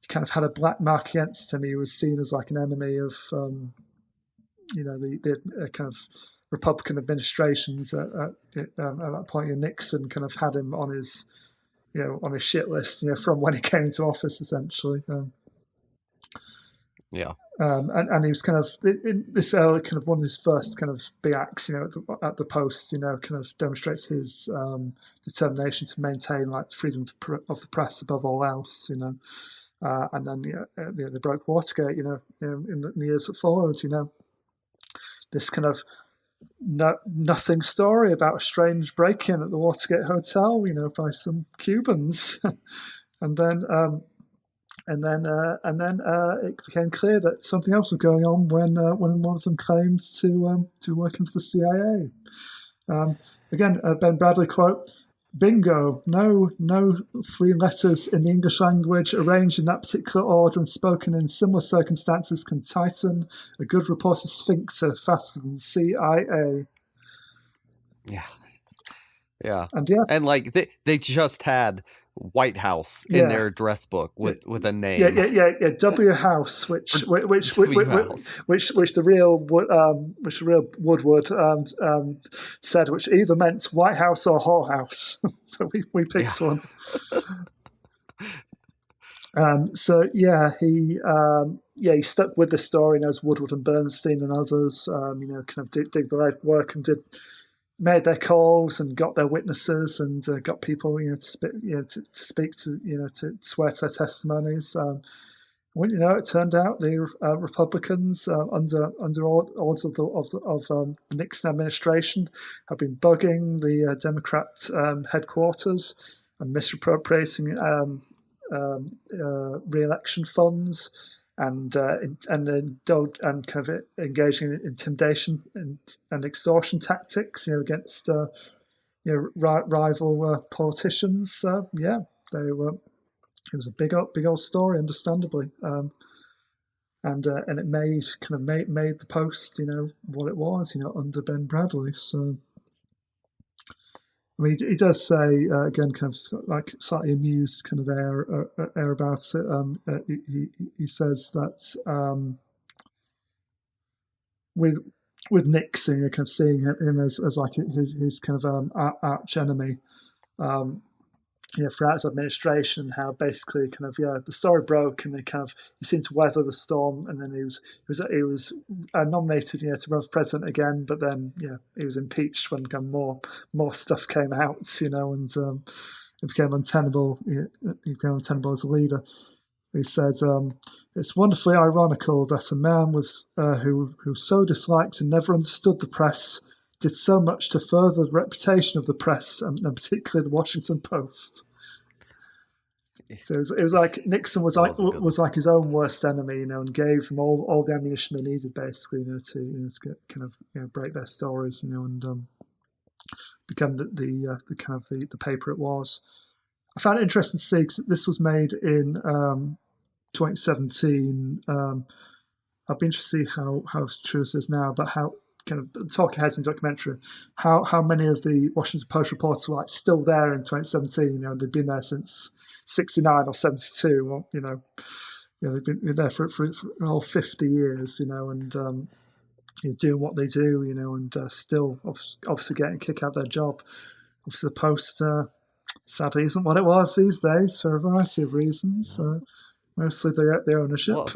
he kind of had a black mark against him. He was seen as like an enemy of the kind of Republican administrations at that point. Nixon kind of had him on his shit list, from when he came into office, essentially. And he was kind of in this early kind of one of his first kind of big acts, at the Post, kind of demonstrates his determination to maintain like freedom of the press above all else, and then they broke Watergate, in the years that followed, this kind of nothing story about a strange break-in at the Watergate Hotel, by some Cubans, and then it became clear that something else was going on when one of them claimed to working for the CIA. Again, Ben Bradlee quote: "Bingo! No 3 letters in the English language arranged in that particular order and spoken in similar circumstances can tighten a good reporter's sphincter faster than CIA."
Yeah. And like they just had White House in their address book with a name.
W House, which the real Woodward said, which either meant White House or whorehouse. But we picked one. He stuck with the story, as Woodward and Bernstein and others, kind of did the legwork and made their calls and got their witnesses and got people, to speak to swear to their testimonies. It turned out the Republicans under orders of the Nixon administration have been bugging the Democrat headquarters and misappropriating re-election funds and kind of engaging in intimidation and extortion tactics, against rival politicians. They were. It was a big old story, understandably, and it made the Post, what it was, under Ben Bradlee. So, I mean, he does say again, kind of like slightly amused kind of air about it. He says that with Nixon, kind of seeing him as like his kind of arch enemy. Throughout his administration, how basically kind of the story broke, and he seemed to weather the storm, and then he was nominated to run for president again, but then he was impeached when more stuff came out, and it became untenable. He became untenable as a leader. He said, "It's wonderfully ironical that a man who so disliked and never understood the press did so much to further the reputation of the press, and particularly the Washington Post." So it was like Nixon was like his own worst enemy, and gave them all the ammunition they needed, basically, to kind of break their stories, and become the kind of the paper it was. I found it interesting to see, because this was made in 2017. I'd be interested to see how true this is now, but how kind of talking heads in documentary, how many of the Washington Post reporters were still there in 2017. They'd been there since 69 or 72. Well, they've been there for all 50 years. And doing what they do. And still obviously getting a kick out of their job. Obviously, the Post sadly isn't what it was these days for a variety of reasons. Mostly the ownership.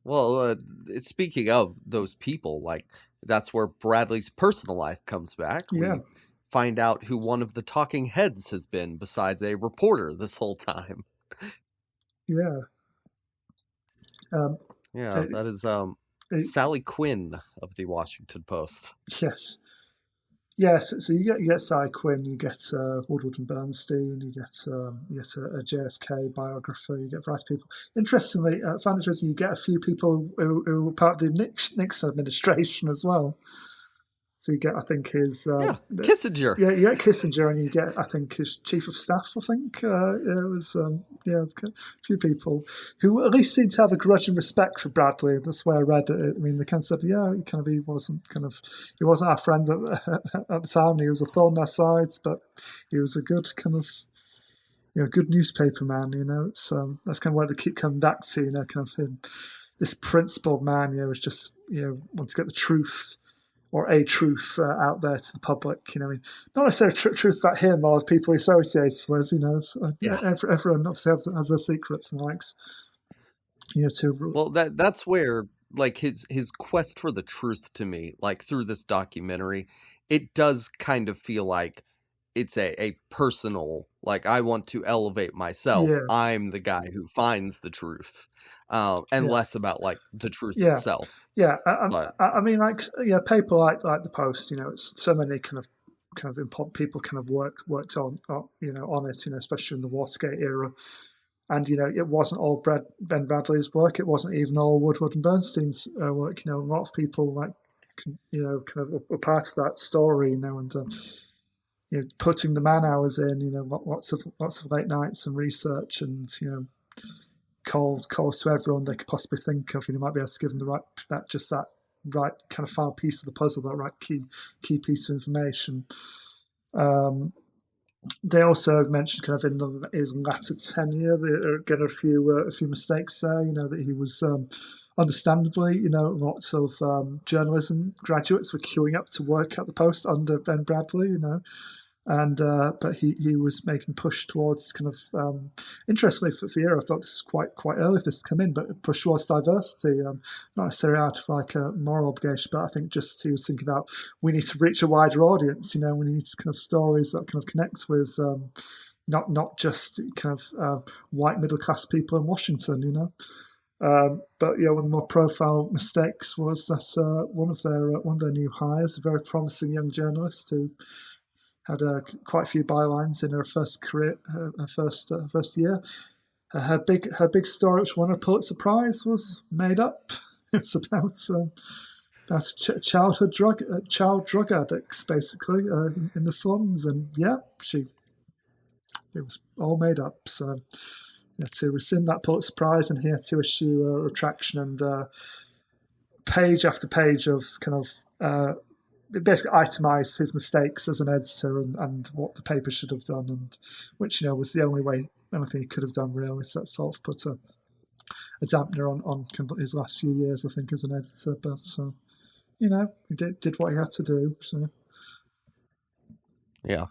Well, speaking of those people, that's where Bradlee's personal life comes back.
Yeah.
We find out who one of the talking heads has been besides a reporter this whole time.
Yeah.
That is Sally Quinn of the Washington Post.
Yes. Yes, so you get Sally Quinn, you get Woodward and Bernstein, you get a JFK biographer, you get various people. Interestingly, I found it interesting, you get a few people who were part of the Nixon administration as well. So you get, I think, his
Kissinger.
Yeah, you get Kissinger, and you get, I think, his chief of staff. I think it was a few people who at least seemed to have a grudging respect for Bradlee. That's where I read it. I mean, they kind of said, he wasn't our friend at the time. He was a thorn in our sides, but he was a good kind of good newspaper man. It's that's kind of where they keep coming back to. Kind of him, this principled man. Was just wants to get the truth. Or a truth out there to the public, I mean, not necessarily truth about him or people he associates with, everyone obviously has their secrets and likes,
Well, that's where his quest for the truth, to me, through this documentary, it does kind of feel like it's a personal, I want to elevate myself.
Yeah.
I'm the guy who finds the truth, and less about the truth itself.
Yeah, I mean, paper like the Post, it's so many kind of important people kind of worked on it, especially in the Watergate era. And it wasn't all Ben Bradlee's work. It wasn't even all Woodward and Bernstein's work. A lot of people kind of were part of that story. And putting the man hours in. Lots of late nights and research, and calls to everyone they could possibly think of. Might be able to give them that right kind of final piece of the puzzle, that right key piece of information. They also mentioned kind of in his latter tenure, there again a few mistakes there. That he was understandably, lots of journalism graduates were queuing up to work at the Post under Ben Bradlee. And but he was making push towards kind of interestingly for the era. I thought this was quite early for this to come in, but push towards diversity, not necessarily out of a moral obligation, but I think just he was thinking about, we need to reach a wider audience. We need kind of stories that kind of connect with not just kind of white middle class people in Washington. But one of the more profile mistakes was that one of their new hires, a very promising young journalist who had quite a few bylines in her first career, her first year. her big story, which won a Pulitzer Prize, was made up. It's about childhood child drug addicts, basically, in the slums, and it was all made up. So he had to rescind that Pulitzer Prize, and he had to issue a retraction, and page after page of kind of it basically itemised his mistakes as an editor and what the paper should have done, and which was the only thing he could have done really. So that sort of put a dampener on his last few years, I think, as an editor. But he did what he had to do. So
yeah.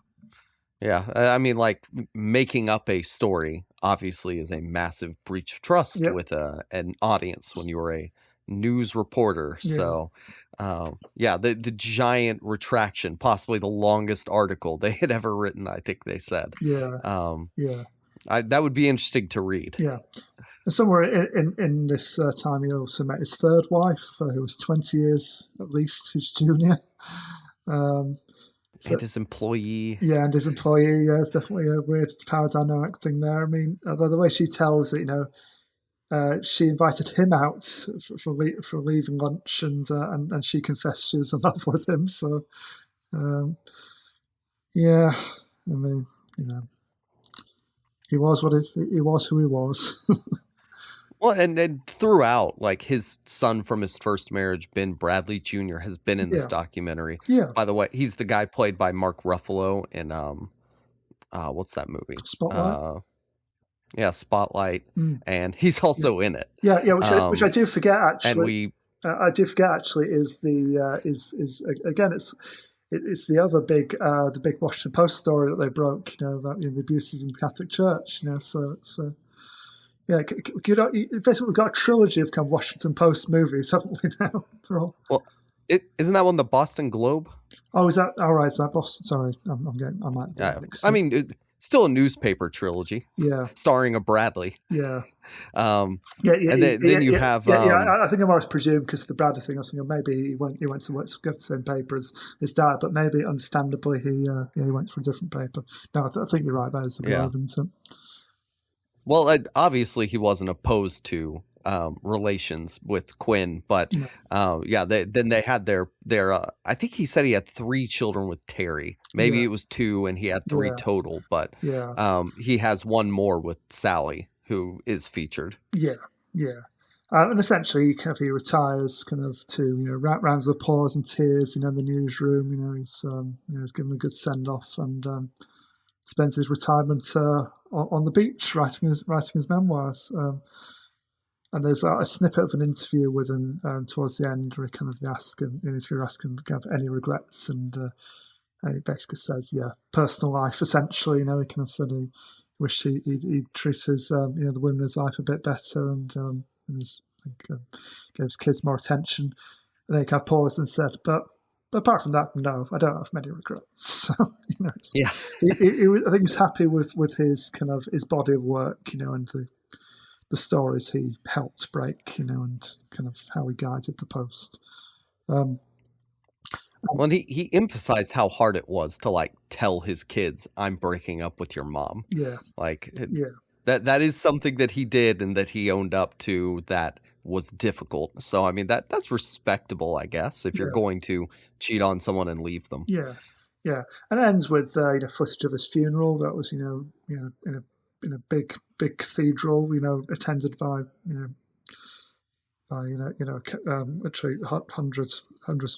I mean, like, making up a story obviously is a massive breach of trust with an audience when you were a news reporter. So the giant retraction, possibly the longest article they had ever written, I think they said. That would be interesting to read.
And somewhere in this time, he also met his third wife, who was 20 years at least his junior.
And his employee.
And his employee. It's definitely a weird power dynamic thing there. I mean, although the way she tells it, she invited him out for leaving lunch, and she confessed she was in love with him. So, I mean, he was he was who he was.
Well, and throughout, like, his son from his first marriage, Ben Bradlee Jr., has been in this documentary. By the way, he's the guy played by Mark Ruffalo in what's that movie?
Spotlight.
Spotlight, and he's also in it.
Which I do forget actually. And I do forget actually is the is again it's the other big Washington Post story that they broke, about the abuses in the Catholic Church. So. Basically, we've got a trilogy of kind of Washington Post movies, haven't we now?
Well, isn't that one the Boston Globe?
Oh, is that all right? Is that Boston? Sorry, I might.
I mean, still a newspaper trilogy. Starring a Bradlee.
And
then you have.
I think I might presume because the Bradlee thing. I was thinking maybe he went to work to get the same paper as his dad, but maybe understandably he went for a different paper. No, I think you're right. That is the Globe, isn't it?
Well, obviously he wasn't opposed to relations with Quinn, but then they had their I think he said he had 3 children with Terry. Maybe it was 2 and he had 3 total, but he has one more with Sally, who is featured.
And essentially he retires kind of to rounds of applause and tears in the newsroom. He's given a good send off and spends his retirement on the beach writing his memoirs. And there's a snippet of an interview with him towards the end where he kind of asking kind of any regrets, and he basically says, personal life essentially. He kind of said he wished he'd treat his the women in his life a bit better, and gave his kids more attention. And then he kind of paused and said, but apart from that, no, I don't have many regrets. So, I think he's happy with his kind of his body of work, and the stories he helped break, and kind of how he guided the Post.
Well, and he emphasized how hard it was to like tell his kids, "I'm breaking up with your mom." That is something that he did and that he owned up to. That was difficult. So I mean that's respectable, I guess, if you're going to cheat on someone and leave them.
And it ends with footage of his funeral that was in a big cathedral, attended by actually hundreds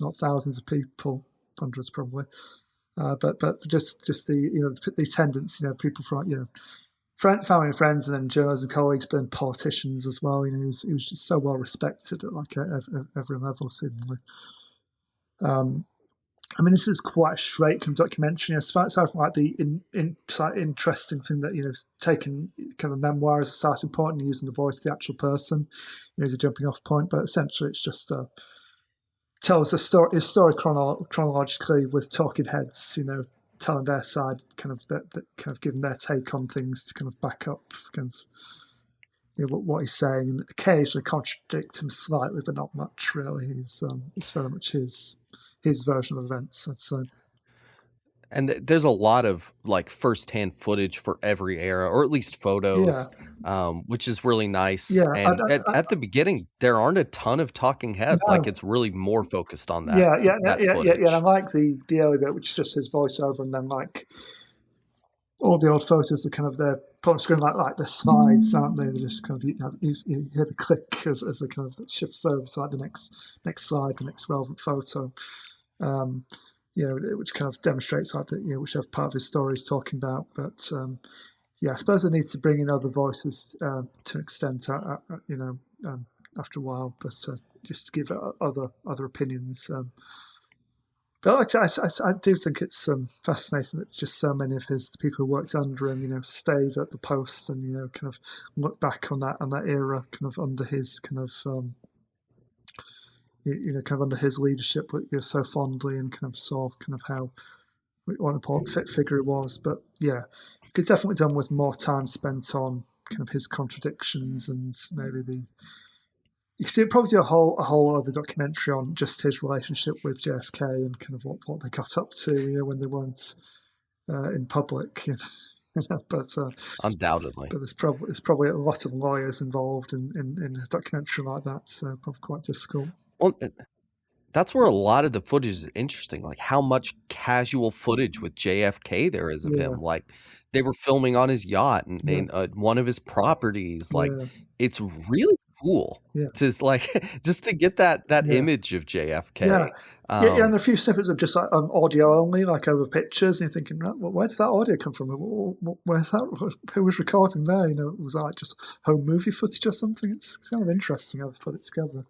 not thousands of people, hundreds probably, but just the attendance, people from family and friends, and then journalists and colleagues, but then politicians as well. He was just so well respected at every level, seemingly. I mean, this is quite a straight documentary. Aside from like the interesting thing that taking kind of memoir as a starting point and using the voice of the actual person, as a jumping off point. But essentially, it's just tells his story chronologically with talking heads, telling their side, kind of giving their take on things to kind of back up kind of what he's saying, and occasionally contradict him slightly, but not much really. It's very much his version of events, I'd say.
And there's a lot of like firsthand footage for every era, or at least
Yeah,
photos, which is really nice.
yeah.
And at the beginning, there aren't a ton of talking heads. Like
No,
it's really more focused on
yeah, yeah,
that
yeah. And I
footage.
like the early bit, which is just his voiceover, and then like all the old photos are kind of they're put on screen like the slides, aren't they? They're just kind of you hear the click as they kind of shifts over to like the next slide, the next relevant photo. Um, which kind of demonstrates like that, whichever part of his story he's talking about. But I suppose they need to bring in other voices to an extent, after a while, but just to give other opinions. But I do think it's fascinating that just so many of the people who worked under him, stays at the post and kind of look back on that era, kind of under his kind of kind of under his leadership, so fondly, and kind of saw kind of how what an important figure he was. But yeah, it could definitely done with more time spent on kind of his contradictions and maybe you could probably do a whole other documentary on just his relationship with JFK and kind of what they got up to, when they weren't in public. But
Undoubtedly.
there's probably a lot of lawyers involved in a documentary like that, so probably quite difficult.
Well, that's where a lot of the footage is interesting, like how much casual footage with JFK there is of
Yeah,
him. Like they were filming on his yacht and
yeah,
one of his properties. Like
yeah,
it's really cool
yeah,
to like just to get that
yeah.
image of
Yeah,
JFK.
yeah, and a few snippets of just like audio only, like over pictures, and you're thinking, right, where did that audio come from? Where's that? Who was recording there? Was that like just home movie footage or something? It's kind of interesting how they put it together.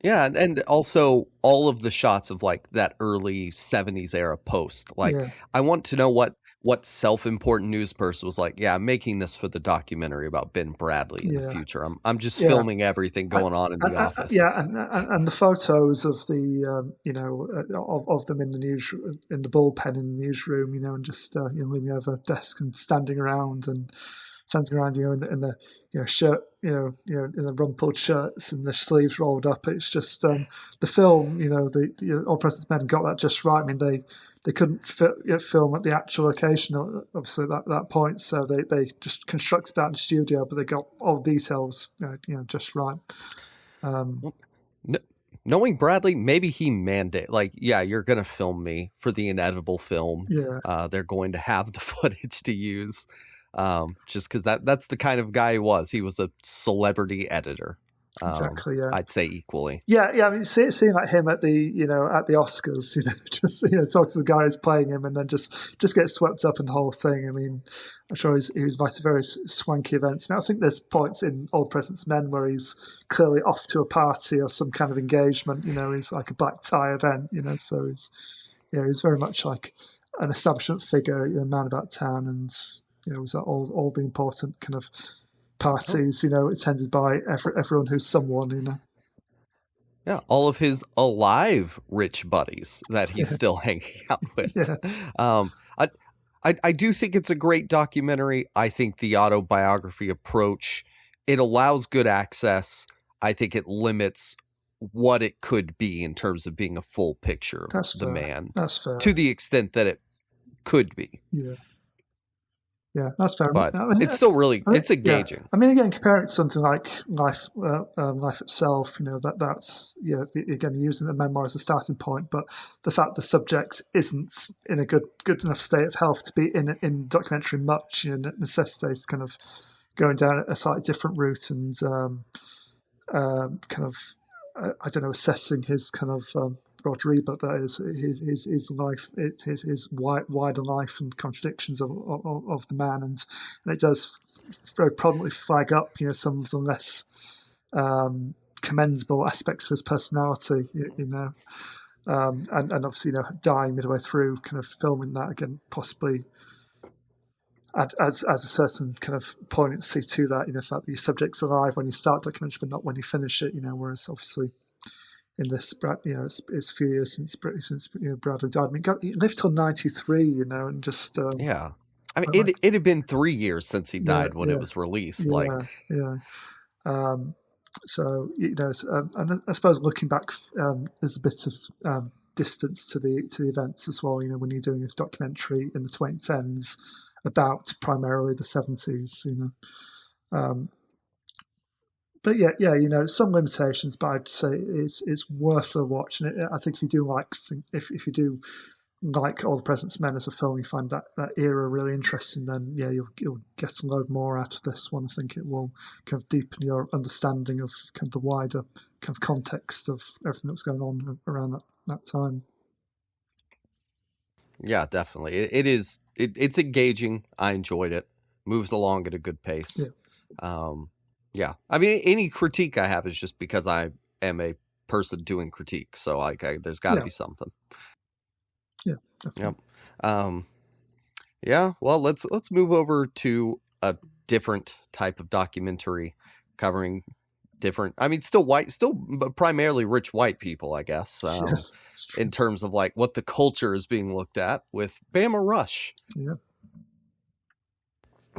Yeah, and also all of the shots of like that early 70s era post. Like
Yeah,
I want to know what self-important news person was like, yeah, I'm making this for the documentary about Ben Bradlee in the
yeah,
future. I'm just
yeah.
filming everything going on in the office.
Yeah, and the photos of the of them in the in the bullpen in the newsroom, and just leaning over a desk and standing around in the shirt, in the rumpled shirts and the sleeves rolled up. It's just the film, the All President's Men got that just right. I mean, they couldn't film at the actual location, obviously at that point, so they just constructed that in the studio, but they got all the details, just right.
Well, knowing Bradlee, maybe he like, yeah, you're going to film me for the inevitable film.
Yeah,
They're going to have the footage to use. Just because that's the kind of guy he was. He was a celebrity editor.
exactly. Yeah.
I'd say equally.
Yeah, yeah. I mean, seeing like him at the at the Oscars, just talk to the guy who's playing him, and then just get swept up in the whole thing. I mean, I'm sure he was invited to very swanky events. Now, I think there's points in All the President's Men where he's clearly off to a party or some kind of engagement. He's like a black tie event. So he's very much like an establishment figure, man about town, and was at all the important kind of parties, attended by everyone who's someone.
Yeah, all of his alive rich buddies that he's still hanging out with.
Yeah.
I do think it's a great documentary. I think the autobiography approach, it allows good access. I think it limits what it could be in terms of being a full picture of
That's
the
fair.
man.
That's fair.
To the extent that it could be.
Yeah. Yeah, that's fair.
But it's still really, it's engaging.
Yeah. I mean, again, comparing it to something like Life itself, that's again using the memoir as a starting point, but the fact the subject isn't in a good enough state of health to be in documentary much, necessitates kind of going down a slightly different route and kind of I don't know, assessing his kind of broad rebut, that is his life, his wider life and contradictions of the man, and it does very prominently flag up some of the less commendable aspects of his personality, and obviously dying midway through, kind of filming that again, possibly adds a certain kind of poignancy to that, the fact that your subject's alive when you start documentary but not when you finish it, whereas obviously in this, it's a few years since Bradlee died. I mean, he lived till 93, and just
yeah. I mean, it had been 3 years since he died when it was released.
So and I suppose looking back, there's a bit of distance to the events as well. You know, when you're doing a documentary in the 2010s about primarily the 70s, you know. But yeah, you know, some limitations, but I'd say it's worth a watch. And I think if you do if you do like All the President's Men as a film, you find that era really interesting, then yeah, you'll get a load more out of this one. I think it will kind of deepen your understanding of kind of the wider kind of context of everything that was going on around that time.
Yeah, definitely. It's engaging. I enjoyed it. Moves along at a good pace. Yeah. Yeah. I mean, any critique I have is just because I am a person doing critique. So like, there's got to be something.
Yeah. Definitely.
Yep. Yeah. Well, let's move over to a different type of documentary covering different. I mean, still primarily rich white people, I guess. In terms of like what the culture is being looked at with Bama Rush.
Yeah.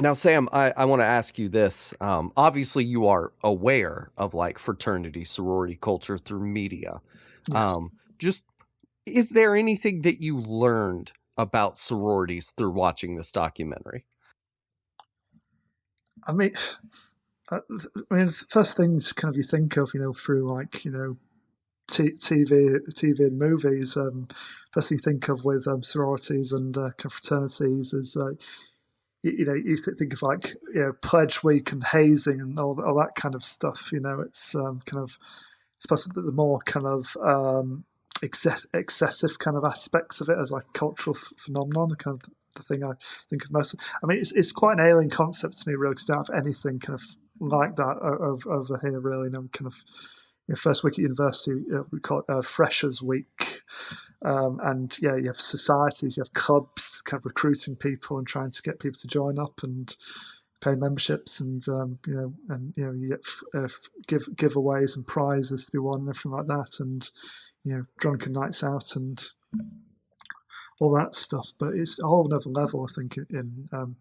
Now, Sam, I want to ask you this. Obviously, you are aware of like fraternity, sorority culture through media.
Yes.
Just, is there anything that you learned about sororities through watching this documentary?
I mean, first things kind of you think of, you know, through like, you know, TV and movies. First thing you think of with sororities and fraternities is you know, you think of like, you know, Pledge Week and hazing and all that kind of stuff. You know, it's kind of, it's possibly the more kind of excessive kind of aspects of it as like a cultural phenomenon. The kind of the thing I think of most. I mean, it's quite an alien concept to me, really, because I don't have anything kind of like that over here, really. You know, kind of. First week at university, we call it Freshers Week, and yeah, you have societies, you have clubs, kind of recruiting people and trying to get people to join up and pay memberships, and you get giveaways and prizes to be won and everything like that, and you know, drunken nights out and all that stuff. But it's a whole another level, I think, in over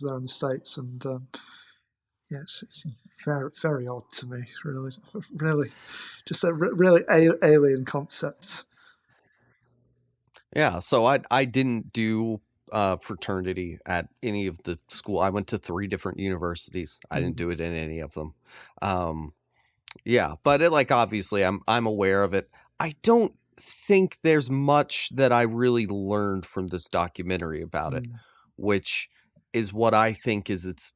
there in the States, and yeah, it's very, very odd to me, really, just a really alien concept.
Yeah, so I didn't do fraternity at any of the school. I went to 3 different universities. I didn't do it in any of them. Yeah, but like obviously I'm aware of it. I don't think there's much that I really learned from this documentary about it, which is what I think is its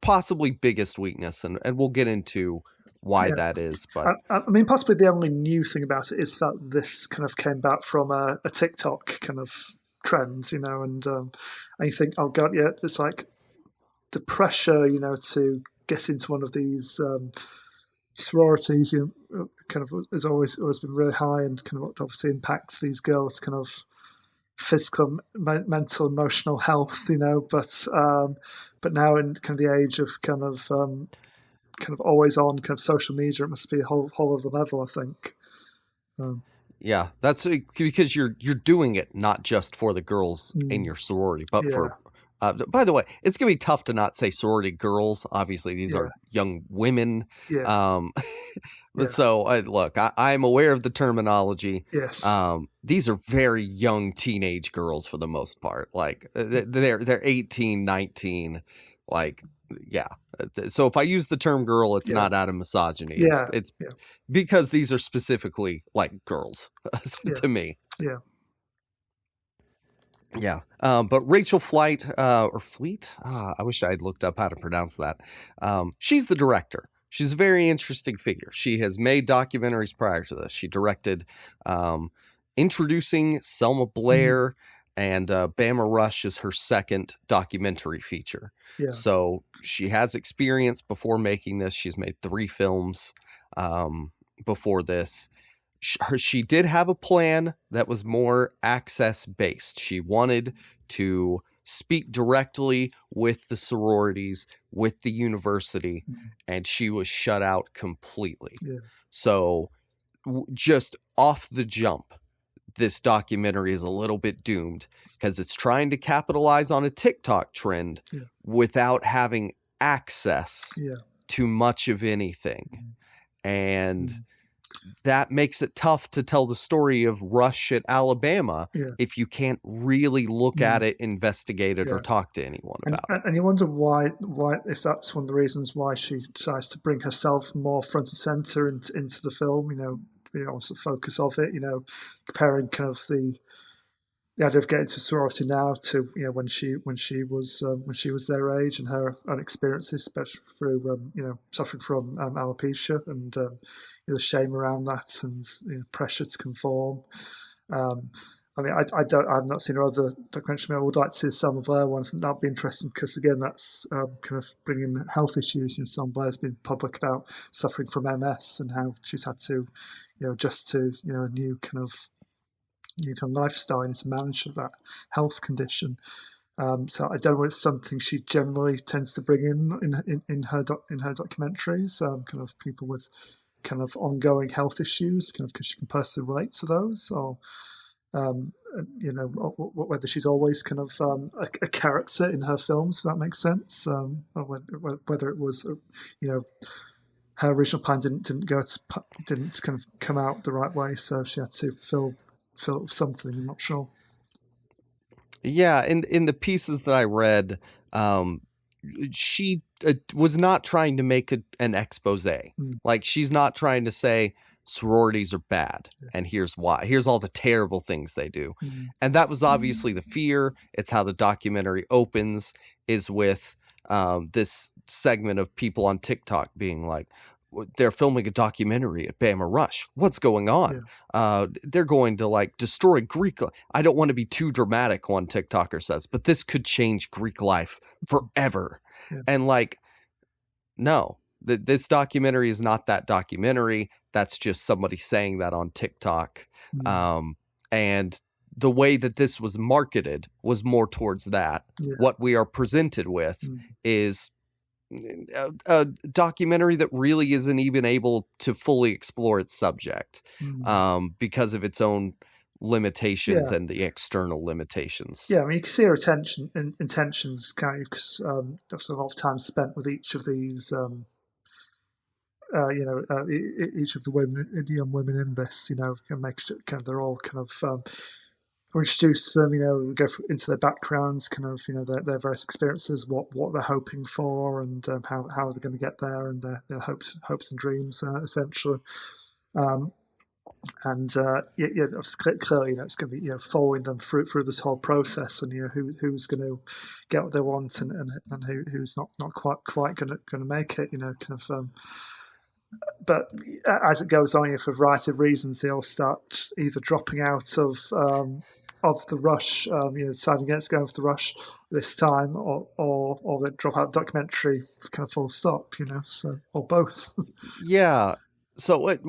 possibly biggest weakness, and we'll get into why that is. But
I mean, possibly the only new thing about it is that this kind of came back from a TikTok kind of trend, you know, and you think, oh god, yeah, it's like the pressure, you know, to get into one of these sororities, you know, kind of has always been really high, and kind of obviously impacts these girls' kind of physical, mental, emotional health, you know. But now in kind of the age of kind of always on kind of social media, it must be a whole other level, I think.
Yeah, that's because you're doing it not just for the girls in your sorority, but for. By the way, it's gonna be tough to not say sorority girls. Obviously, these are young women. So look, I'm aware of the terminology.
Yes.
These are very young teenage girls for the most part. Like they're 18, 19. Like, yeah. So if I use the term girl, it's not out of misogyny. It's because these are specifically like girls to me.
Yeah.
Yeah. But Rachel Fleit, or Fleet, I wish I had looked up how to pronounce that. She's the director. She's a very interesting figure. She has made documentaries prior to this. She directed Introducing Selma Blair, and Bama Rush is her second documentary feature.
Yeah.
So she has experience before making this. She's made 3 films before this. She did have a plan that was more access based. She wanted to speak directly with the sororities, with the university, and she was shut out completely. So just off the jump, this documentary is a little bit doomed because it's trying to capitalize on a TikTok trend without having access to much of anything. And that makes it tough to tell the story of Rush at Alabama if you can't really look at it, investigate it, or talk to anyone about it.
And you wonder why if that's one of the reasons why she decides to bring herself more front and center into the film. Be also the focus of it. Comparing kind of the idea of getting to sorority now to when she was their age and her own experiences, especially through suffering from alopecia and the shame around that and pressure to conform. I mean, I've not seen her other documentary. I would like to see the Selma Blair one. I think that'd be interesting because again, that's kind of bringing health issues. Selma Blair's been public about suffering from MS and how she's had to adjust to a new kind of lifestyle and to manage that health condition. So I don't know if it's something she generally tends to bring in her documentaries, kind of people with kind of ongoing health issues, kind of because she can personally relate to those, or whether she's always kind of a character in her films, if that makes sense, or whether it was her original plan didn't kind of come out the right way, so she had to fill something. I'm not sure.
Yeah, in the pieces that I read, she was not trying to make an expose. Like, she's not trying to say sororities are bad and here's why. Here's all the terrible things they do. And that was obviously the fear. It's how the documentary opens, is with this segment of people on TikTok being like, they're filming a documentary at Bama Rush. What's going on? They're going to like destroy Greek. I don't want to be too dramatic, one TikToker says, but this could change Greek life forever. And like, no, this documentary is not that documentary. That's just somebody saying that on TikTok. And the way that this was marketed was more towards that. What we are presented with is a documentary that really isn't even able to fully explore its subject because of its own limitations and the external limitations.
Yeah, I mean, you can see her intentions, can't you? Because there's a lot of time spent with each of these, each of the young women in this, and make sure kind of they're all kind of introduce them, go into their backgrounds, kind of, their various experiences, what they're hoping for, and how they're going to get there, and their hopes and dreams, essentially. Clearly, it's going to be following them through this whole process, and who's going to get what they want, and who's not quite going to make it, kind of. But as it goes on, for a variety of reasons, they all start either dropping out of the rush, deciding against going for the rush this time, or they drop out documentary kind of full stop, so, or both.
Yeah. So what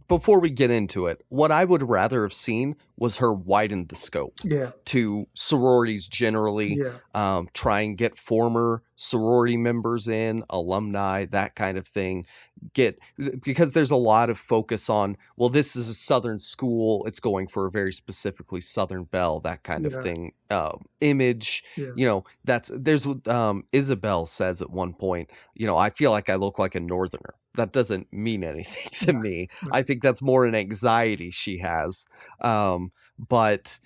before we get into it, what I would rather have seen was her widen the scope to sororities generally, try and get former sorority members in, alumni, that kind of thing. Because there's a lot of focus on, well, this is a Southern school, it's going for a very specifically Southern belle, that kind of thing. Image, there's what Isabella says at one point, I feel like I look like a Northerner. That doesn't mean anything to me. I think that's more an anxiety she has. But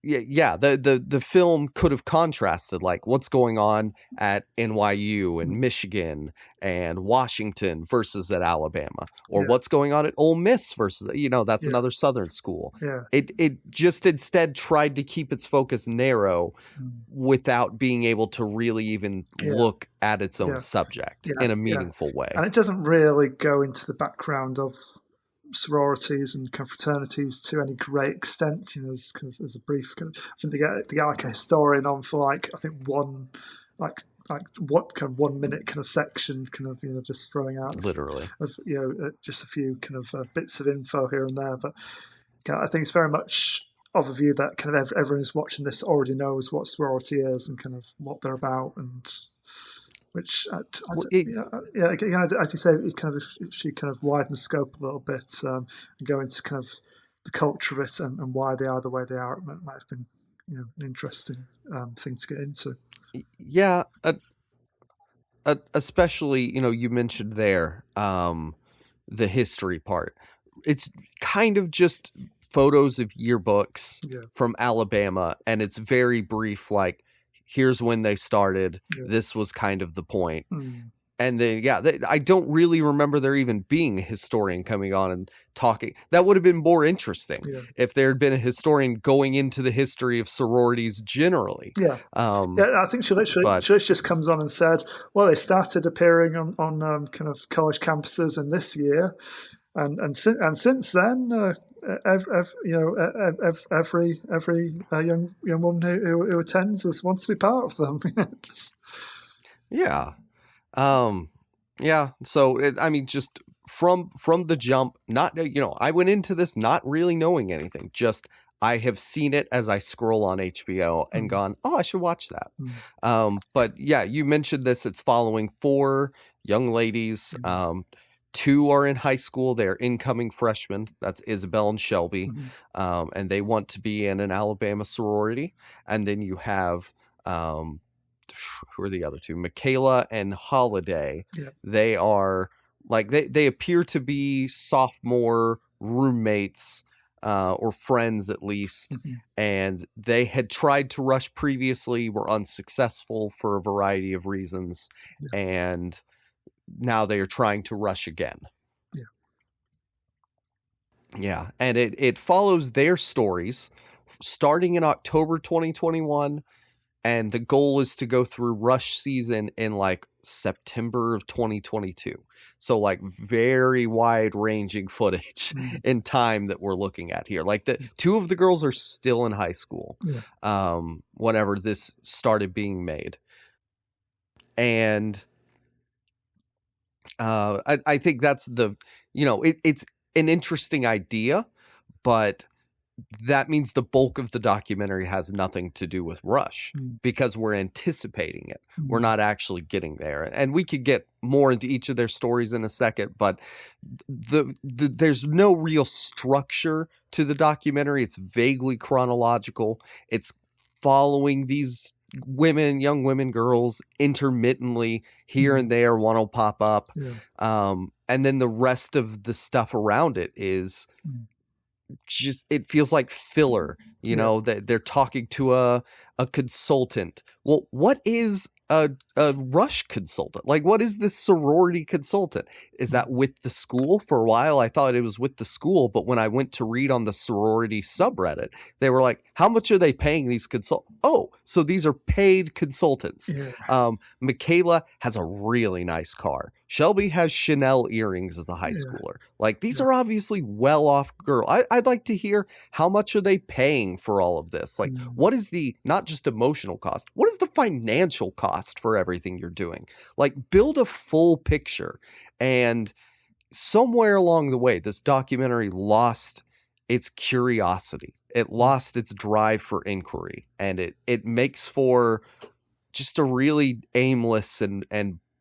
the film could have contrasted like what's going on at NYU and Michigan and Washington versus at Alabama, or what's going on at Ole Miss versus, that's another Southern school. It just instead tried to keep its focus narrow without being able to really even look at its own subject in a meaningful way.
And it doesn't really go into the background of sororities and confraternities to any great extent. There's a brief kind of, I think they get like a historian on for like I think one like what kind of 1 minute kind of section, kind of just throwing out
literally
just a few kind of bits of info here and there. But I think it's very much of a view that kind of everyone who's watching this already knows what sorority is and kind of what they're about, and which, again, as you say, if she kind of widen the scope a little bit and go into kind of the culture of it and why they are the way they are, it might have been an interesting thing to get into.
Yeah, especially you mentioned there the history part. it's kind of just photos of yearbooks from Alabama, and it's very brief, like, here's when they started, this was kind of the point. And then, I don't really remember there even being a historian coming on and talking. That would have been more interesting if there had been a historian going into the history of sororities generally.
I think she literally just comes on and said, well, they started appearing on kind of college campuses in this year. And since then, every young woman who attends wants to be part of them.
So just from the jump, not, I went into this not really knowing anything. Just I have seen it as I scroll on HBO and gone, oh, I should watch that. But yeah, you mentioned this. It's following 4 young ladies. 2 are in high school. They're incoming freshmen. That's Isabella and Shelby. And they want to be in an Alabama sorority. And then you have, who are the other 2? Michaela and Holliday. They are like, they appear to be sophomore roommates, or friends at least. And they had tried to rush previously, were unsuccessful for a variety of reasons. And now they are trying to rush again. And it follows their stories starting in October 2021, and the goal is to go through rush season in like September of 2022. So like very wide ranging footage in time that we're looking at here. Like the 2 of the girls are still in high school whenever this started being made. And I think that's it's an interesting idea, but that means the bulk of the documentary has nothing to do with Rush because we're anticipating it. We're not actually getting there. And we could get more into each of their stories in a second, but there's no real structure to the documentary. It's vaguely chronological. It's following these young women, girls intermittently here and there. One will pop up. And then the rest of the stuff around it is just, it feels like filler, that they're talking to a consultant. Well, what is a Rush consultant? Like, what is this sorority consultant? Is that with the school? For a while I thought it was with the school, but when I went to read on the sorority subreddit, they were like, how much are they paying these consultants? Oh, so these are paid consultants. Michaela has a really nice car. Shelby has Chanel earrings as a high schooler. Like, these are obviously well-off girl. I'd like to hear, how much are they paying for all of this? Like, what is the, not just emotional cost, what is the financial cost for everything you're doing? Like, build a full picture. And somewhere along the way, this documentary lost its curiosity. It lost its drive for inquiry. And it makes for just a really aimless and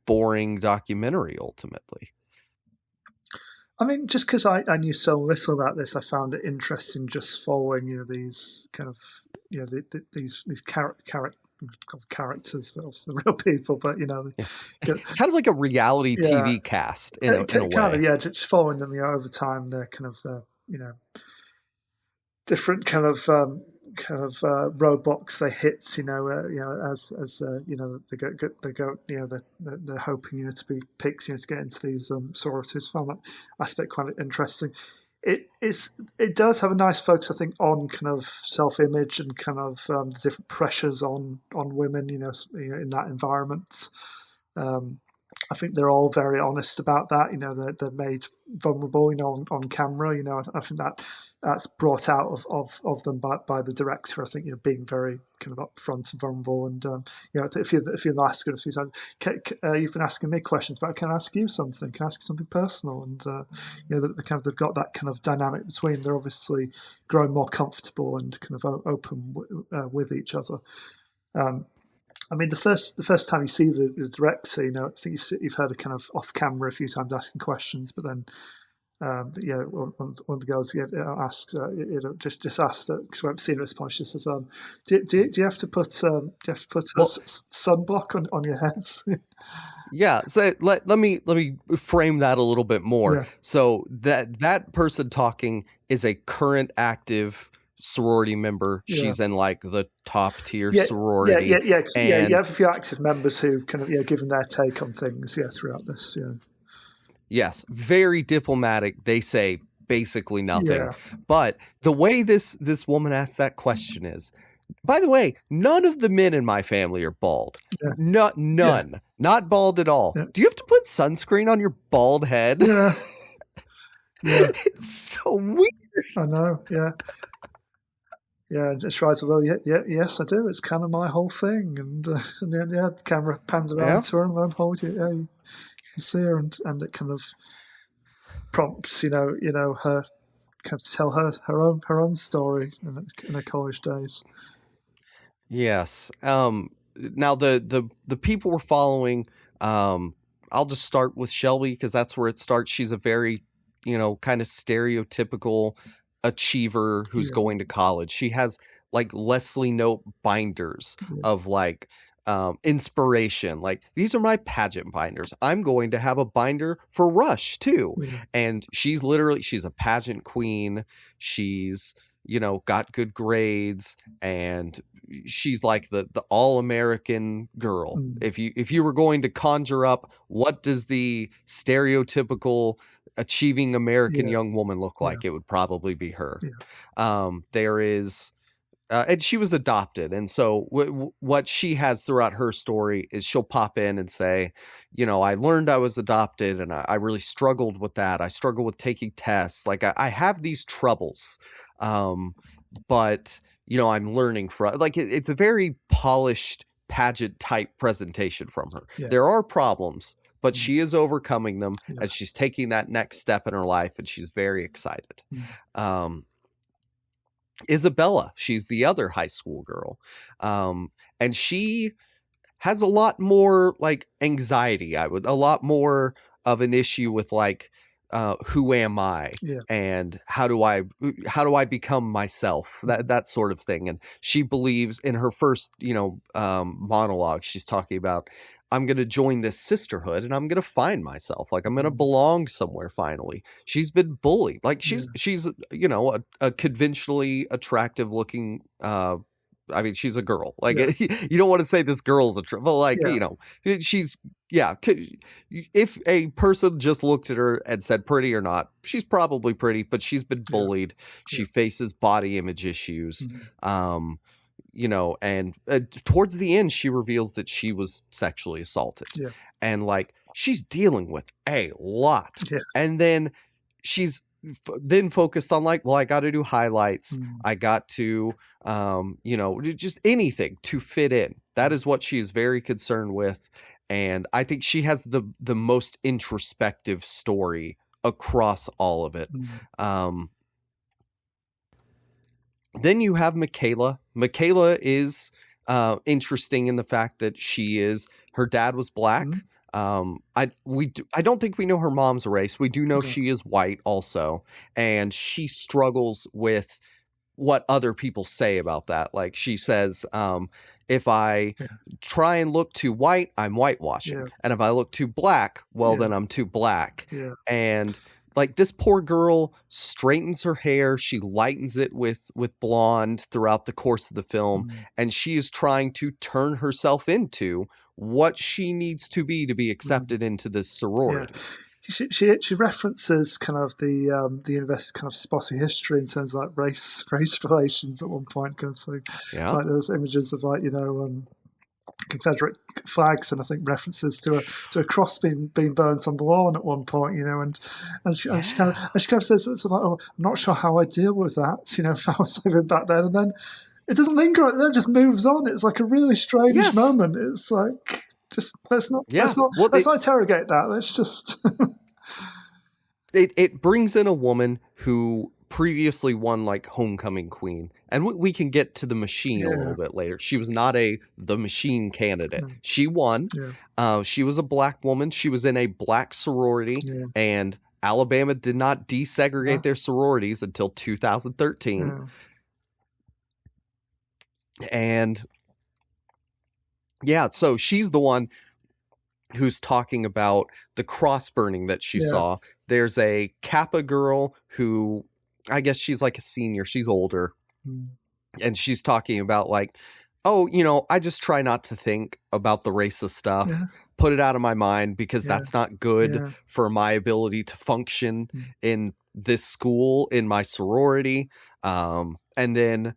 boring documentary ultimately.
I mean, just because I knew so little about this, I found it interesting just following, these kind of, these characters, but obviously the real people, but
kind of like a reality TV cast in a way.
Kind of, just following them, over time. They're kind of different kind of roadblocks they hit, as they go, they're hoping to be picked, to get into these sororities. Found that aspect quite interesting. It does have a nice focus, I think, on kind of self-image and kind of the different pressures on women, in that environment. I think they're all very honest about that. They're made vulnerable, on camera. I think that's brought out of them by the director. I think being very kind of upfront and vulnerable. And if you're asking a few times, you've been asking me questions, but can I ask you something? Can I ask you something personal? And they've got that kind of dynamic between. They're obviously growing more comfortable and kind of open with each other. I mean, the first time you see the director, I think you've heard a kind of off camera a few times asking questions, but then one of the girls asks, just asked, because we haven't seen her response. She says, do you have to put sunblock on your heads?
Yeah, so let me frame that a little bit more.
Yeah.
So that person talking is a current active sorority member.
Yeah.
She's in like the top tier sorority.
You have a few active members who kind of given their take on things throughout this.
Yes, very diplomatic. They say basically nothing. But the way this woman asked that question is, by the way, none of the men in my family are bald. None. Yeah. Not bald at all. Yeah. Do you have to put sunscreen on your bald head?
Yeah.
It's so weird.
I know, yeah. Yeah, and she writes, well, yes, I do. It's kind of my whole thing. And then, the camera pans around to her and then holds it. Yeah, you see her, and it kind of prompts, her kind of tell her own story in her college days.
Yes. Now the people we're following, I'll just start with Shelby because that's where it starts. She's a very, kind of stereotypical achiever who's going to college. She has like Leslie Note binders of like inspiration. Like, these are my pageant binders. I'm going to have a binder for Rush too. And she's a pageant queen. She's, got good grades, and she's like the all-American girl. If you were going to conjure up what does the stereotypical achieving American young woman look like, it would probably be her. There is and she was adopted, and so what she has throughout her story is she'll pop in and say, I learned I was adopted, and I really struggled with that. I struggle with taking tests. Like, I have these troubles, but I'm learning from, like, it's a very polished pageant type presentation from her. There are problems, but she is overcoming them, and she's taking that next step in her life, and she's very excited. Isabella, she's the other high school girl, and she has a lot more like anxiety. A lot more of an issue with like, who am I, and how do I become myself, that sort of thing. And she believes in her first monologue, she's talking about, I'm going to join this sisterhood and I'm going to find myself. Like, I'm going to belong somewhere finally. She's been bullied. Like, she's a conventionally attractive looking, she's a girl. Like, you don't want to say this girl's but like, she's, if a person just looked at her and said pretty or not, she's probably pretty, but she's been bullied. She faces body image issues. And towards the end, she reveals that she was sexually assaulted. And like, she's dealing with a lot. And then she's then focused on like, well, I got to do highlights. I got to, just anything to fit in. That is what she is very concerned with. And I think she has the most introspective story across all of it. Then you have Michaela. Michaela is interesting in the fact that her dad was black. I don't think we know her mom's race. We do know she is white also, and she struggles with what other people say about that. Like, she says, if I try and look too white, I'm whitewashing, and if I look too black, well, then I'm too black. And like, this poor girl straightens her hair. She lightens it with blonde throughout the course of the film. And she is trying to turn herself into what she needs to be accepted into this sorority.
She references kind of the university's kind of spotty history in terms of like race relations at one point. Kind of so it's like those images of like, Confederate flags, and I think references to a cross being burnt on the lawn at one point, and she kind of says sort of like, oh, I'm not sure how I deal with that, if I was living back then, and then it doesn't linger, then it just moves on. It's like a really strange moment. It's like, just let's not interrogate that. Let's just
it brings in a woman who previously won like homecoming queen, and we can get to the machine a little bit later. She was not the machine candidate. She won. She was a black woman. She was in a black sorority, and Alabama did not desegregate
Yeah.
their sororities until 2013.
Yeah.
And yeah, so she's the one who's talking about the cross burning that she saw. There's a Kappa girl who, I guess she's like a senior, she's older. And she's talking about like, oh, you know, I just try not to think about the racist stuff, put it out of my mind because that's not good for my ability to function in this school, in my sorority. And then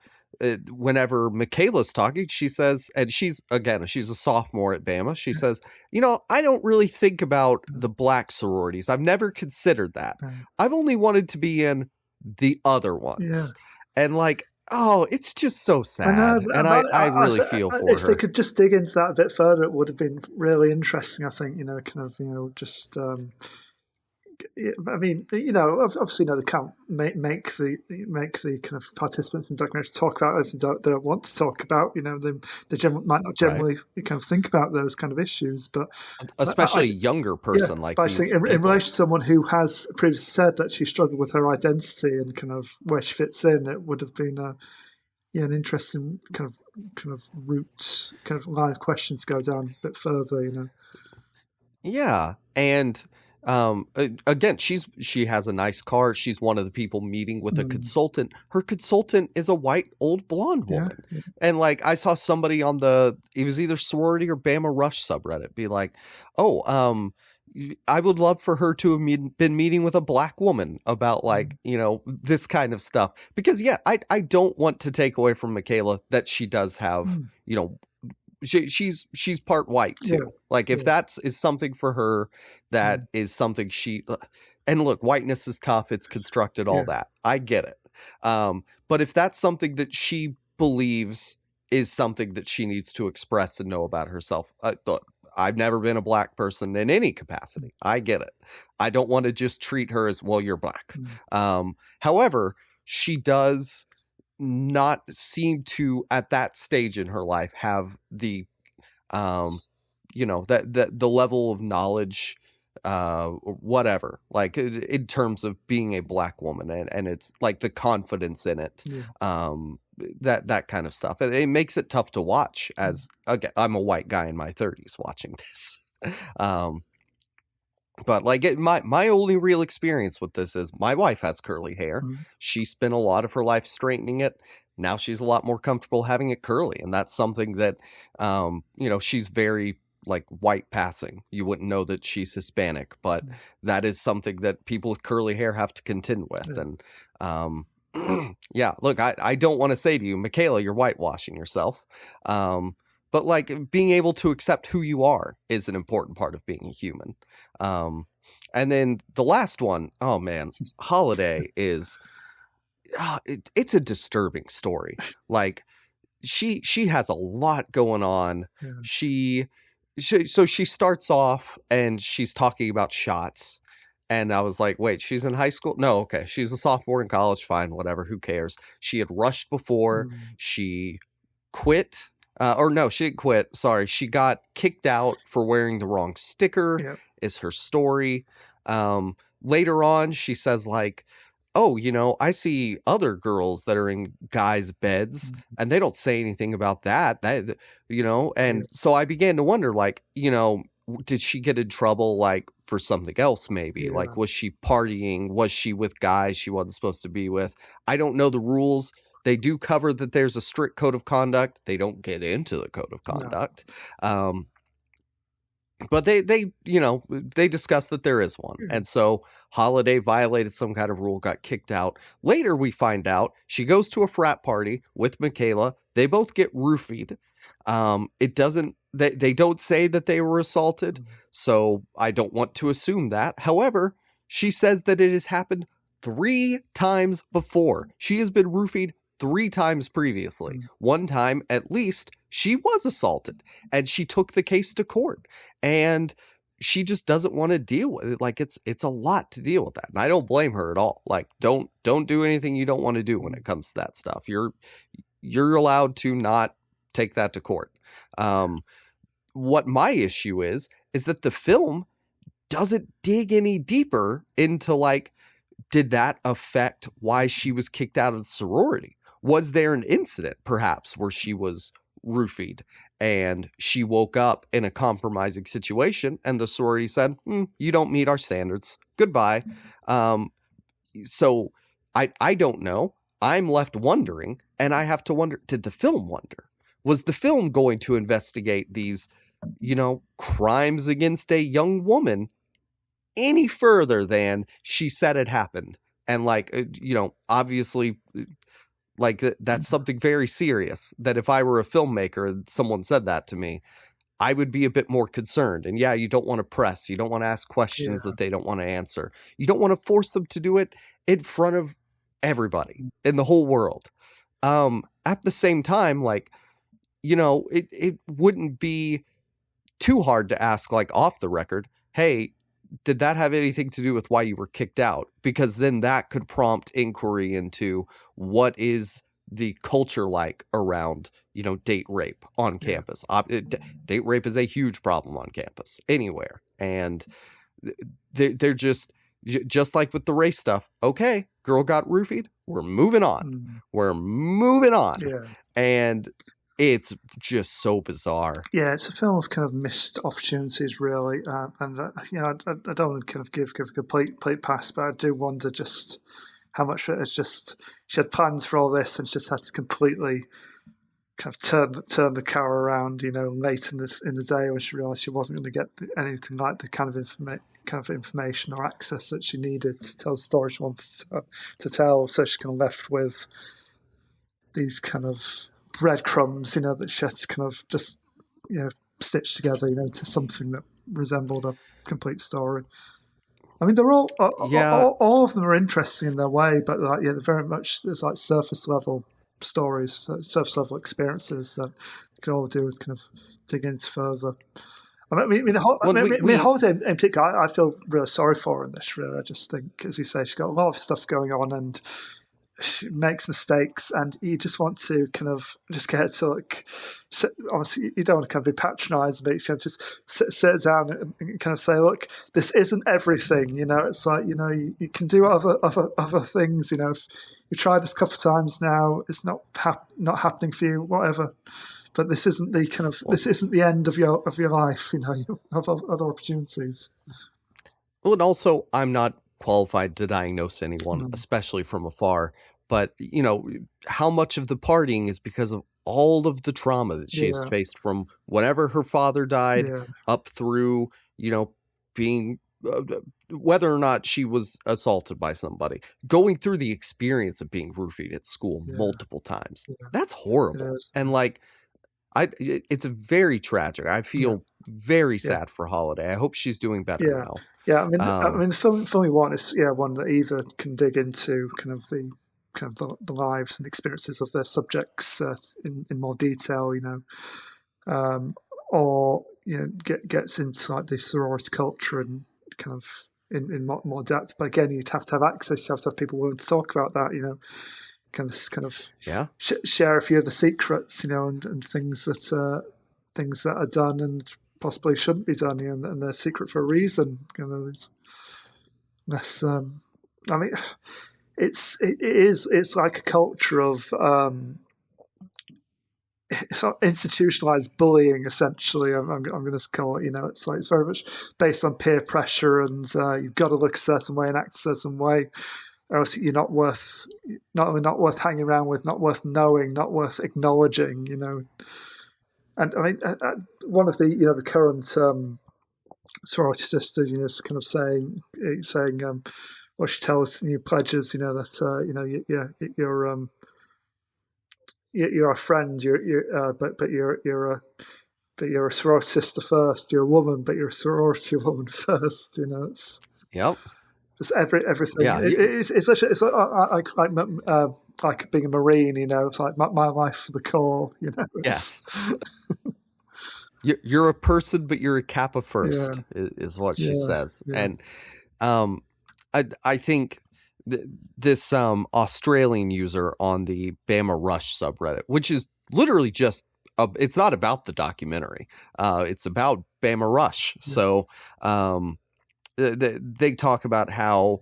whenever Michaela's talking, she says, and she's a sophomore at Bama. She says, you know, I don't really think about the black sororities. I've never considered that. I've only wanted to be in the other ones. And like, oh, it's just so sad.
I know,
and I really feel for her.
If they could just dig into that a bit further, it would have been really interesting, I think, you know, kind of, you know, just, I mean, you know, obviously, you know, they can't make the kind of participants in documentaries talk about anything they don't want to talk about. You know, they might not generally kind of think about those kind of issues, but
especially a younger person like
but
these
I think in relation to someone who has previously said that she struggled with her identity and kind of where she fits in, it would have been an interesting kind of route, kind of line of questions to go down a bit further. You know.
Yeah, and. Again, she has a nice car. She's one of the people meeting with a consultant. Her consultant is a white old blonde woman. And like I saw somebody on it was either Sorority or Bama Rush subreddit be like, oh, I would love for her to have been meeting with a black woman about like, you know, this kind of stuff. Because I don't want to take away from Michaela that she does have, you know, she's part white too. Like if that is something for her, that is something she, and look, whiteness is tough. It's constructed, all that. I get it. But if that's something that she believes is something that she needs to express and know about herself, look, I've never been a black person in any capacity. I get it. I don't want to just treat her as, well, you're black. However, she does not seem to at that stage in her life have the you know, that the level of knowledge whatever, like in terms of being a black woman, and it's like the confidence in it, that kind of stuff, and it makes it tough to watch. As again, I'm a white guy in my 30s watching this. But like my only real experience with this is my wife has curly hair. She spent a lot of her life straightening it. Now she's a lot more comfortable having it curly. And that's something that, you know, she's very like white passing. You wouldn't know that she's Hispanic, but that is something that people with curly hair have to contend with. And yeah, look, I don't want to say to you, Michaela, you're whitewashing yourself. But like being able to accept who you are is an important part of being a human. And then the last one, oh man, Holliday is, it's a disturbing story. Like she has a lot going on. So she starts off and she's talking about shots. And I was like, wait, she's in high school? No, okay. She's a sophomore in college. Fine, whatever. Who cares? She had rushed before. She quit. Or no, she didn't quit. Sorry. She got kicked out for wearing the wrong sticker, is her story. Later on, she says like, oh, you know, I see other girls that are in guys' beds and they don't say anything about that, you know? And so I began to wonder, like, you know, did she get in trouble like for something else? Maybe like, was she partying? Was she with guys she wasn't supposed to be with? I don't know the rules. They do cover that there's a strict code of conduct. They don't get into the code of conduct. But they, you know, they discussed that there is one. And so Holliday violated some kind of rule, got kicked out. Later, we find out she goes to a frat party with Michaela. They both get roofied. They don't say that they were assaulted. So I don't want to assume that. However, she says that it has happened 3 times before. She has been roofied 3 times previously. One time, at least, she was assaulted and she took the case to court, and she just doesn't want to deal with it. Like it's a lot to deal with that. And I don't blame her at all. Like don't do anything you don't want to do when it comes to that stuff. You're allowed to not take that to court. What my issue is that the film doesn't dig any deeper into like, did that affect why she was kicked out of the sorority? Was there an incident perhaps where she was roofied and she woke up in a compromising situation and the sorority said, you don't meet our standards, goodbye. So I don't know. I'm left wondering, and I have to wonder, did the film wonder? Was the film going to investigate these, crimes against a young woman any further than she said it happened? And like, obviously, like that's something very serious that if I were a filmmaker and someone said that to me, I would be a bit more concerned. And yeah, you don't want to press. You don't want to ask questions that they don't want to answer. You don't want to force them to do it in front of everybody in the whole world. At the same time, like, it wouldn't be too hard to ask, like off the record, hey, did that have anything to do with why you were kicked out? Because then that could prompt inquiry into what is the culture like around, date rape on campus. Date rape is a huge problem on campus anywhere. And they're just like with the race stuff. Okay, girl got roofied. We're moving on. We're moving on.
Yeah.
And it's just so bizarre.
Yeah, it's a film of kind of missed opportunities, really. And I don't want to kind of give a complete pass, but I do wonder just how much of it is just she had plans for all this and she just had to completely kind of turn the car around, late in the day when she realised she wasn't going to get anything like the kind of information or access that she needed to tell the story she wanted to tell. So she's kind of left with these kind of breadcrumbs, that she had to kind of just, stitch together, to something that resembled a complete story. I mean, they're all of them are interesting in their way, but like, they're very much it's like surface level stories, surface level experiences that you can all do with kind of digging into further. Holliday in particular, I feel really sorry for her in this. Really, I just think, as you say, she's got a lot of stuff going on and she makes mistakes, and you just want to kind of just get her to like. Obviously, you don't want to kind of be patronising, but you kind of just sit down and kind of say, "Look, this isn't everything." It's like you can do other things. If you tried this a couple of times now, it's not happening for you. Whatever. But this isn't this isn't the end of your life. You have other opportunities.
Well, and also, I'm not qualified to diagnose anyone, especially from afar. But how much of the partying is because of all of the trauma that she has faced from whenever her father died up through being whether or not she was assaulted by somebody, going through the experience of being roofied at school multiple times. That's horrible. And like. It's very tragic. I feel very sad for Holliday. I hope she's doing better now.
Yeah, I mean, the film we want is one that either can dig into kind of the lives and experiences of their subjects in more detail, or gets into like the sorority culture and kind of in more depth. But again, you'd have to have access. You have to have people willing to talk about that. Share a few of the secrets, and things that are done and possibly shouldn't be done, and they're secret for a reason. Less. I mean, it's like a culture of it's not institutionalized bullying. Essentially, I'm going to call it. It's like it's very much based on peer pressure, and you've got to look a certain way and act a certain way. Or else you're not only not worth hanging around with, not worth knowing, not worth acknowledging, And I mean, one of the current sorority sisters, is kind of saying, well, she tells new pledges, that you're a friend, but you're a sorority sister first. You're a woman, but you're a sorority woman first. It's It's everything.
Yeah,
it's like being a Marine. It's like my life for the core.
Yes. You're a person, but you're a Kappa first, is what she says. Yeah. And I think this Australian user on the Bama Rush subreddit, which is literally just it's not about the documentary. It's about Bama Rush. Yeah. So they talk about how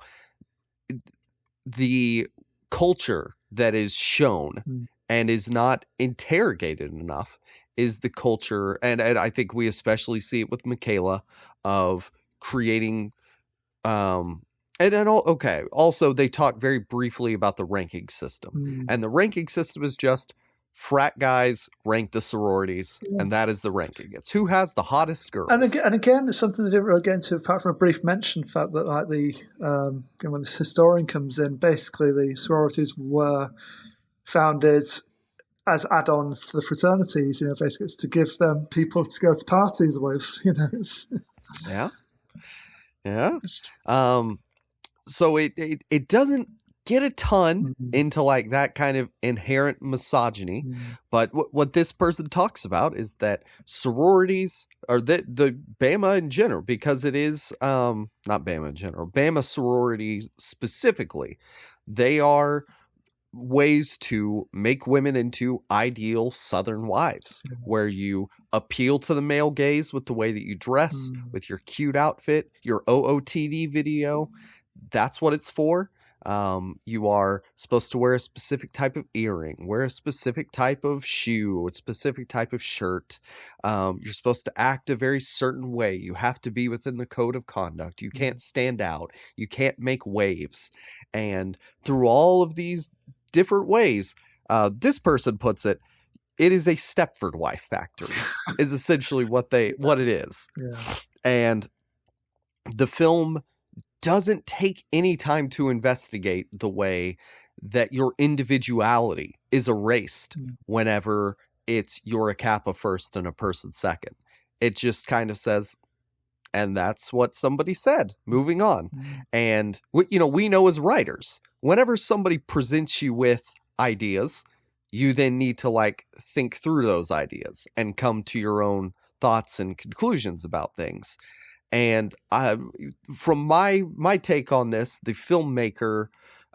the culture that is shown and is not interrogated enough is the culture, and I think we especially see it with Michaela, of creating also they talk very briefly about the ranking system. And the ranking system is just frat guys rank the sororities, and that is the ranking. It's who has the hottest girls.
And again, it's something they didn't really get into, apart from a brief mention, the fact that like when this historian comes in, basically the sororities were founded as add-ons to the fraternities. Basically it's to give them people to go to parties with.
Yeah. So it doesn't get a ton into like that kind of inherent misogyny, but what this person talks about is that sororities, or the Bama in general, because it is not Bama in general, Bama sorority specifically, they are ways to make women into ideal Southern wives, where you appeal to the male gaze with the way that you dress, with your cute outfit, your OOTD video. That's what it's for. You are supposed to wear a specific type of earring, wear a specific type of shoe, a specific type of shirt. You're supposed to act a very certain way. You have to be within the code of conduct. You can't stand out. You can't make waves. And through all of these different ways, this person puts it, it is a Stepford wife factory is essentially what it is. And the film doesn't take any time to investigate the way that your individuality is erased whenever it's you're a Kappa first and a person second. It just kind of says, and that's what somebody said, moving on. And we know as writers, whenever somebody presents you with ideas, you then need to like think through those ideas and come to your own thoughts and conclusions about things. And from my take on this, the filmmaker,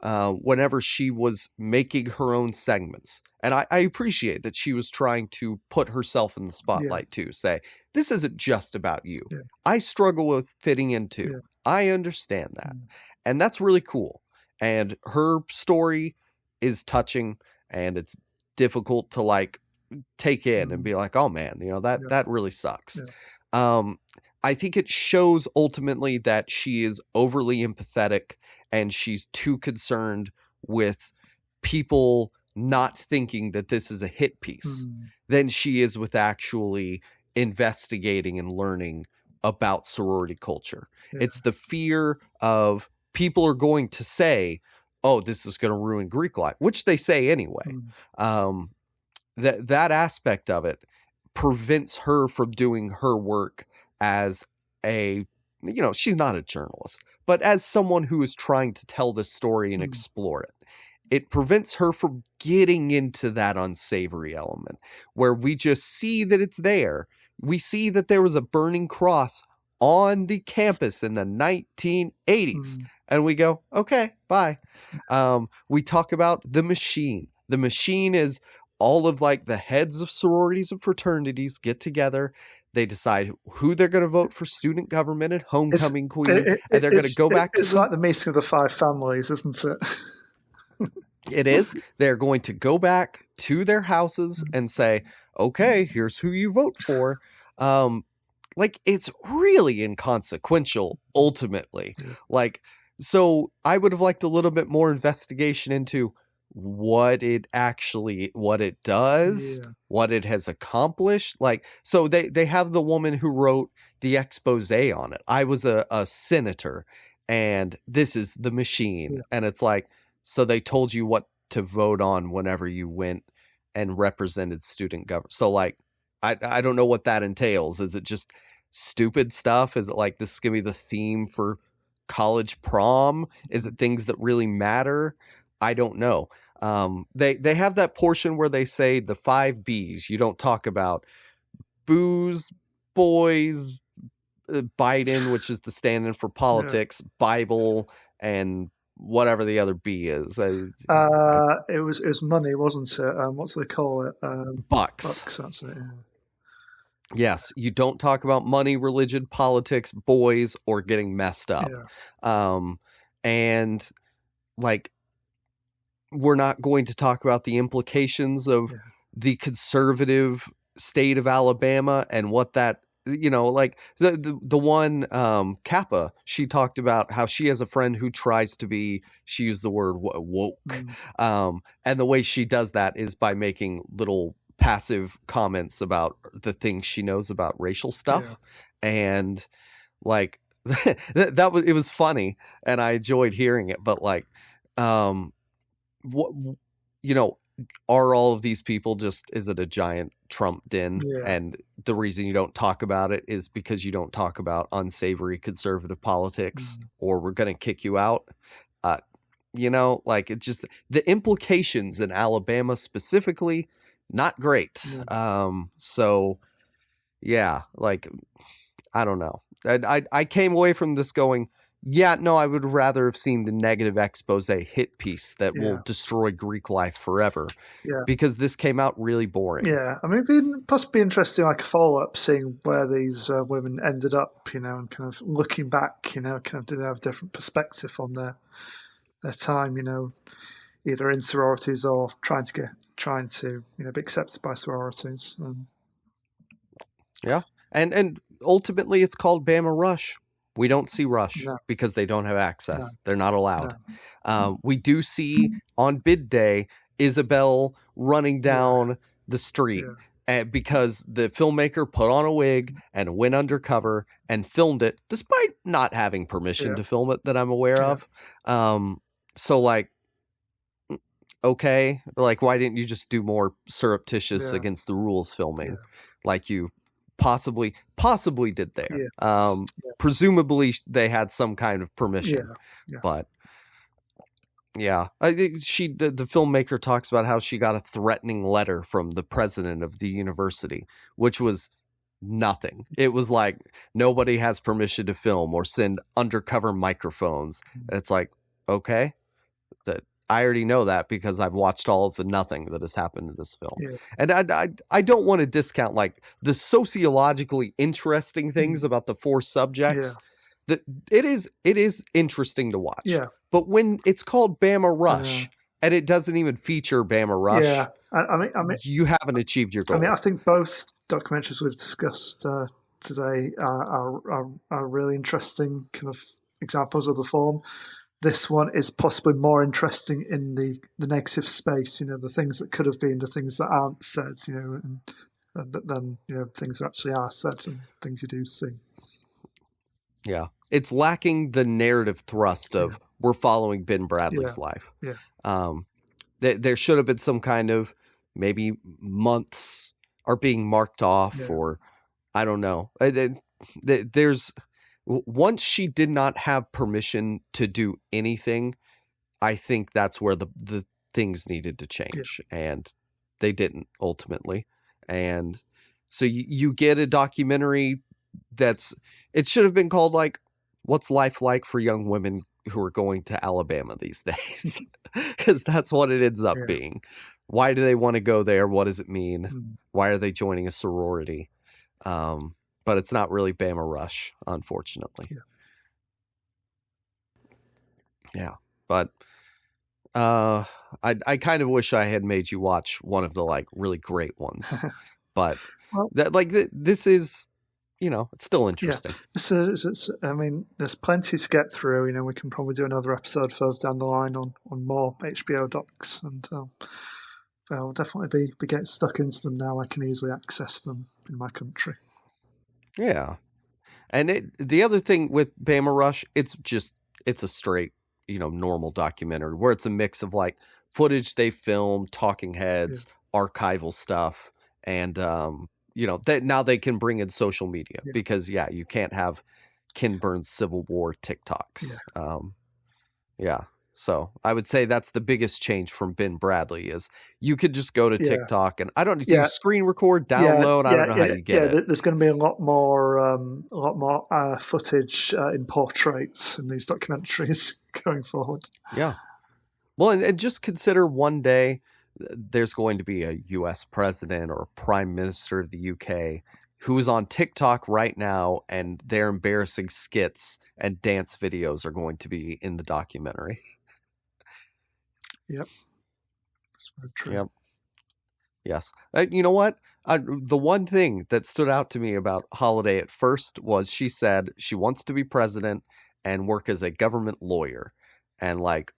whenever she was making her own segments, and I appreciate that she was trying to put herself in the spotlight too, say, this isn't just about you. I struggle with fitting in too. I understand that. And that's really cool. And her story is touching, and it's difficult to like take in and be like, oh man, that really sucks. I think it shows ultimately that she is overly empathetic and she's too concerned with people not thinking that this is a hit piece than she is with actually investigating and learning about sorority culture. It's the fear of people are going to say, oh, this is going to ruin Greek life, which they say anyway. That aspect of it prevents her from doing her work as she's not a journalist, but as someone who is trying to tell this story and explore it. It prevents her from getting into that unsavory element where we just see that it's there. We see that there was a burning cross on the campus in the 1980s. And we go, okay, bye. We talk about the machine. The machine is all of like the heads of sororities and fraternities get together. They decide who they're going to vote for student government and homecoming queen. And they're going to go back to
it's like the meeting of the five families, isn't it?
It is. They're going to go back to their houses and say, okay, here's who you vote for. Like, it's really inconsequential, ultimately. So I would have liked a little bit more investigation into what it does, what it has accomplished. So they have the woman who wrote the expose on it. I was a senator, and this is the machine. And it's like, so they told you what to vote on whenever you went and represented student government. So I don't know what that entails. Is it just stupid stuff? Is it like this is going to be the theme for college prom? Is it things that really matter? I don't know. They have that portion where they say the 5 B's. You don't talk about booze, boys, Biden, which is the stand-in for politics, Bible, and whatever the other B is.
It was money, wasn't it? What do they call it?
Bucks.
Bucks, that's it.
Yes, you don't talk about money, religion, politics, boys, or getting messed up. And like, we're not going to talk about the implications of the conservative state of Alabama and what that, like the one Kappa, she talked about how she has a friend who tries to be, she used the word woke. And the way she does that is by making little passive comments about the things she knows about racial stuff. And like it was funny and I enjoyed hearing it, but like what, are all of these people just, is it a giant Trump den? And the reason you don't talk about it is because you don't talk about unsavory conservative politics or we're going to kick you out. Like, it just, the implications in Alabama specifically, not great. So yeah, like, I don't know. I came away from this going, I would rather have seen the negative expose hit piece that will destroy Greek life forever. Because this came out really boring.
I mean, it'd possibly be interesting, like a follow-up, seeing where these women ended up, and kind of looking back, kind of do they have a different perspective on their time, either in sororities or trying to be accepted by sororities.
And ultimately it's called Bama Rush. We don't see Rush because they don't have access. They're not allowed. We do see on bid day Isabella running down the street because the filmmaker put on a wig and went undercover and filmed it despite not having permission to film it that I'm aware of. So like, okay, like, why didn't you just do more surreptitious against the rules filming like you possibly did there? Presumably they had some kind of permission, but I think the filmmaker talks about how she got a threatening letter from the president of the university, which was nothing. It was like, nobody has permission to film or send undercover microphones. And it's like, okay, I already know that because I've watched all of the nothing that has happened in this film. And I don't want to discount like the sociologically interesting things about the four subjects. That it is interesting to watch. But when it's called Bama Rush and it doesn't even feature Bama Rush,
I mean,
you haven't achieved your goal.
I mean, I think both documentaries we've discussed today are really interesting kind of examples of the form. This one is possibly more interesting in the negative space, the things that could have been, the things that aren't said, and then things that actually are said and things you do see.
Yeah, it's lacking the narrative thrust of we're following Ben Bradlee's life. There should have been some kind of, maybe months are being marked off, or I don't know. There's, once she did not have permission to do anything, I think that's where the things needed to change, and they didn't ultimately. And so you get a documentary it should have been called like, What's Life Like for Young Women Who Are Going to Alabama These Days? Because that's what it ends up being. Why do they want to go there? What does it mean? Why are they joining a sorority? But it's not really Bama Rush, unfortunately. But I kind of wish I had made you watch one of the like really great ones. But this is, it's still interesting.
I mean, there's plenty to get through. We can probably do another episode further down the line on more HBO docs, and I'll definitely be getting stuck into them now. I can easily access them in my country.
Yeah. And the other thing with Bama Rush, it's a straight, normal documentary where it's a mix of like footage they filmed, talking heads, archival stuff, and that now they can bring in social media because you can't have Ken Burns Civil War TikToks. So I would say that's the biggest change from Ben Bradlee is you could just go to TikTok and I don't know, do you screen record, download? I don't know how you get it.
There's going to be a lot more footage in portraits in these documentaries going forward.
Yeah. Well, and just consider one day there's going to be a U.S. president or a prime minister of the UK who is on TikTok right now, and their embarrassing skits and dance videos are going to be in the documentary.
Yep. That's very true.
Yep. Yes. You know what? The one thing that stood out to me about Holliday at first was she said she wants to be president and work as a government lawyer. And like,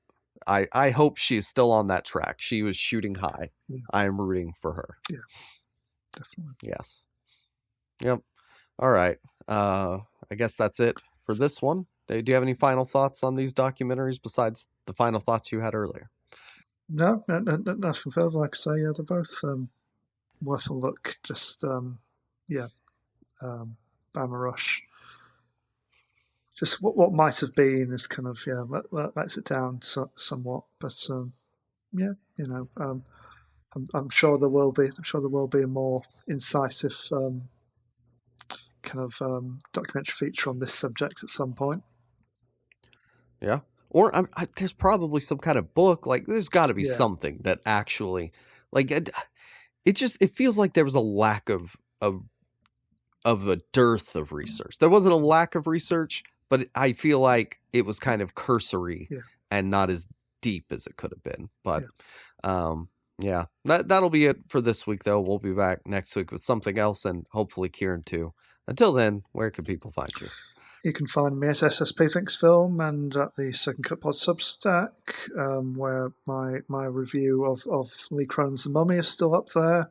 I hope she's still on that track. She was shooting high.
Yeah.
I am rooting for her.
Yeah, definitely.
Yes. Yep. All right. I guess that's it for this one. Do you have any final thoughts on these documentaries besides the final thoughts you had earlier?
No, nothing further. Like I say, yeah, they're both worth a look. Just Bama Rush. Just what might have been is kind of lets it down somewhat, but I'm sure there will be. I'm sure there will be a more incisive documentary feature on this subject at some point.
Yeah. Or there's probably some kind of book. Like, there's got to be something that actually, like, it feels like there was a lack of a dearth of research. There wasn't a lack of research, but I feel like it was kind of cursory and not as deep as it could have been. But that'll be it for this week, though. We'll be back next week with something else, and hopefully Kieran too. Until then, where can people find you?
You can find me at SSP Thinks Film and at the Second Cut Pod Substack, where my review of Lee Cronin's The Mummy is still up there,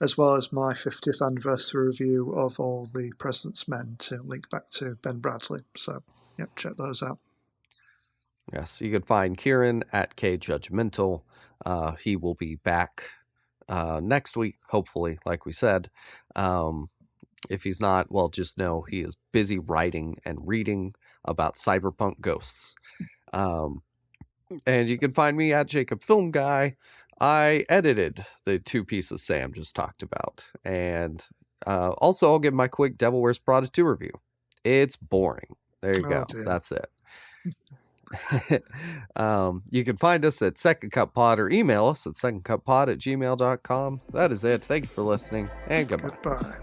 as well as my 50th anniversary review of All the President's Men, to link back to Ben Bradlee. So, check those out.
Yes, you can find Kieran at KJudgmental. He will be back next week, hopefully, like we said. If he's not, well, just know he is busy writing and reading about cyberpunk ghosts. And you can find me at Jacob Film Guy. I edited the two pieces Sam just talked about. And also, I'll give my quick Devil Wears Prada 2 review. It's boring. There you go. Dear. That's it. You can find us at Second Cut Pod, or email us at secondcutpod@gmail.com. That is it. Thank you for listening, and goodbye.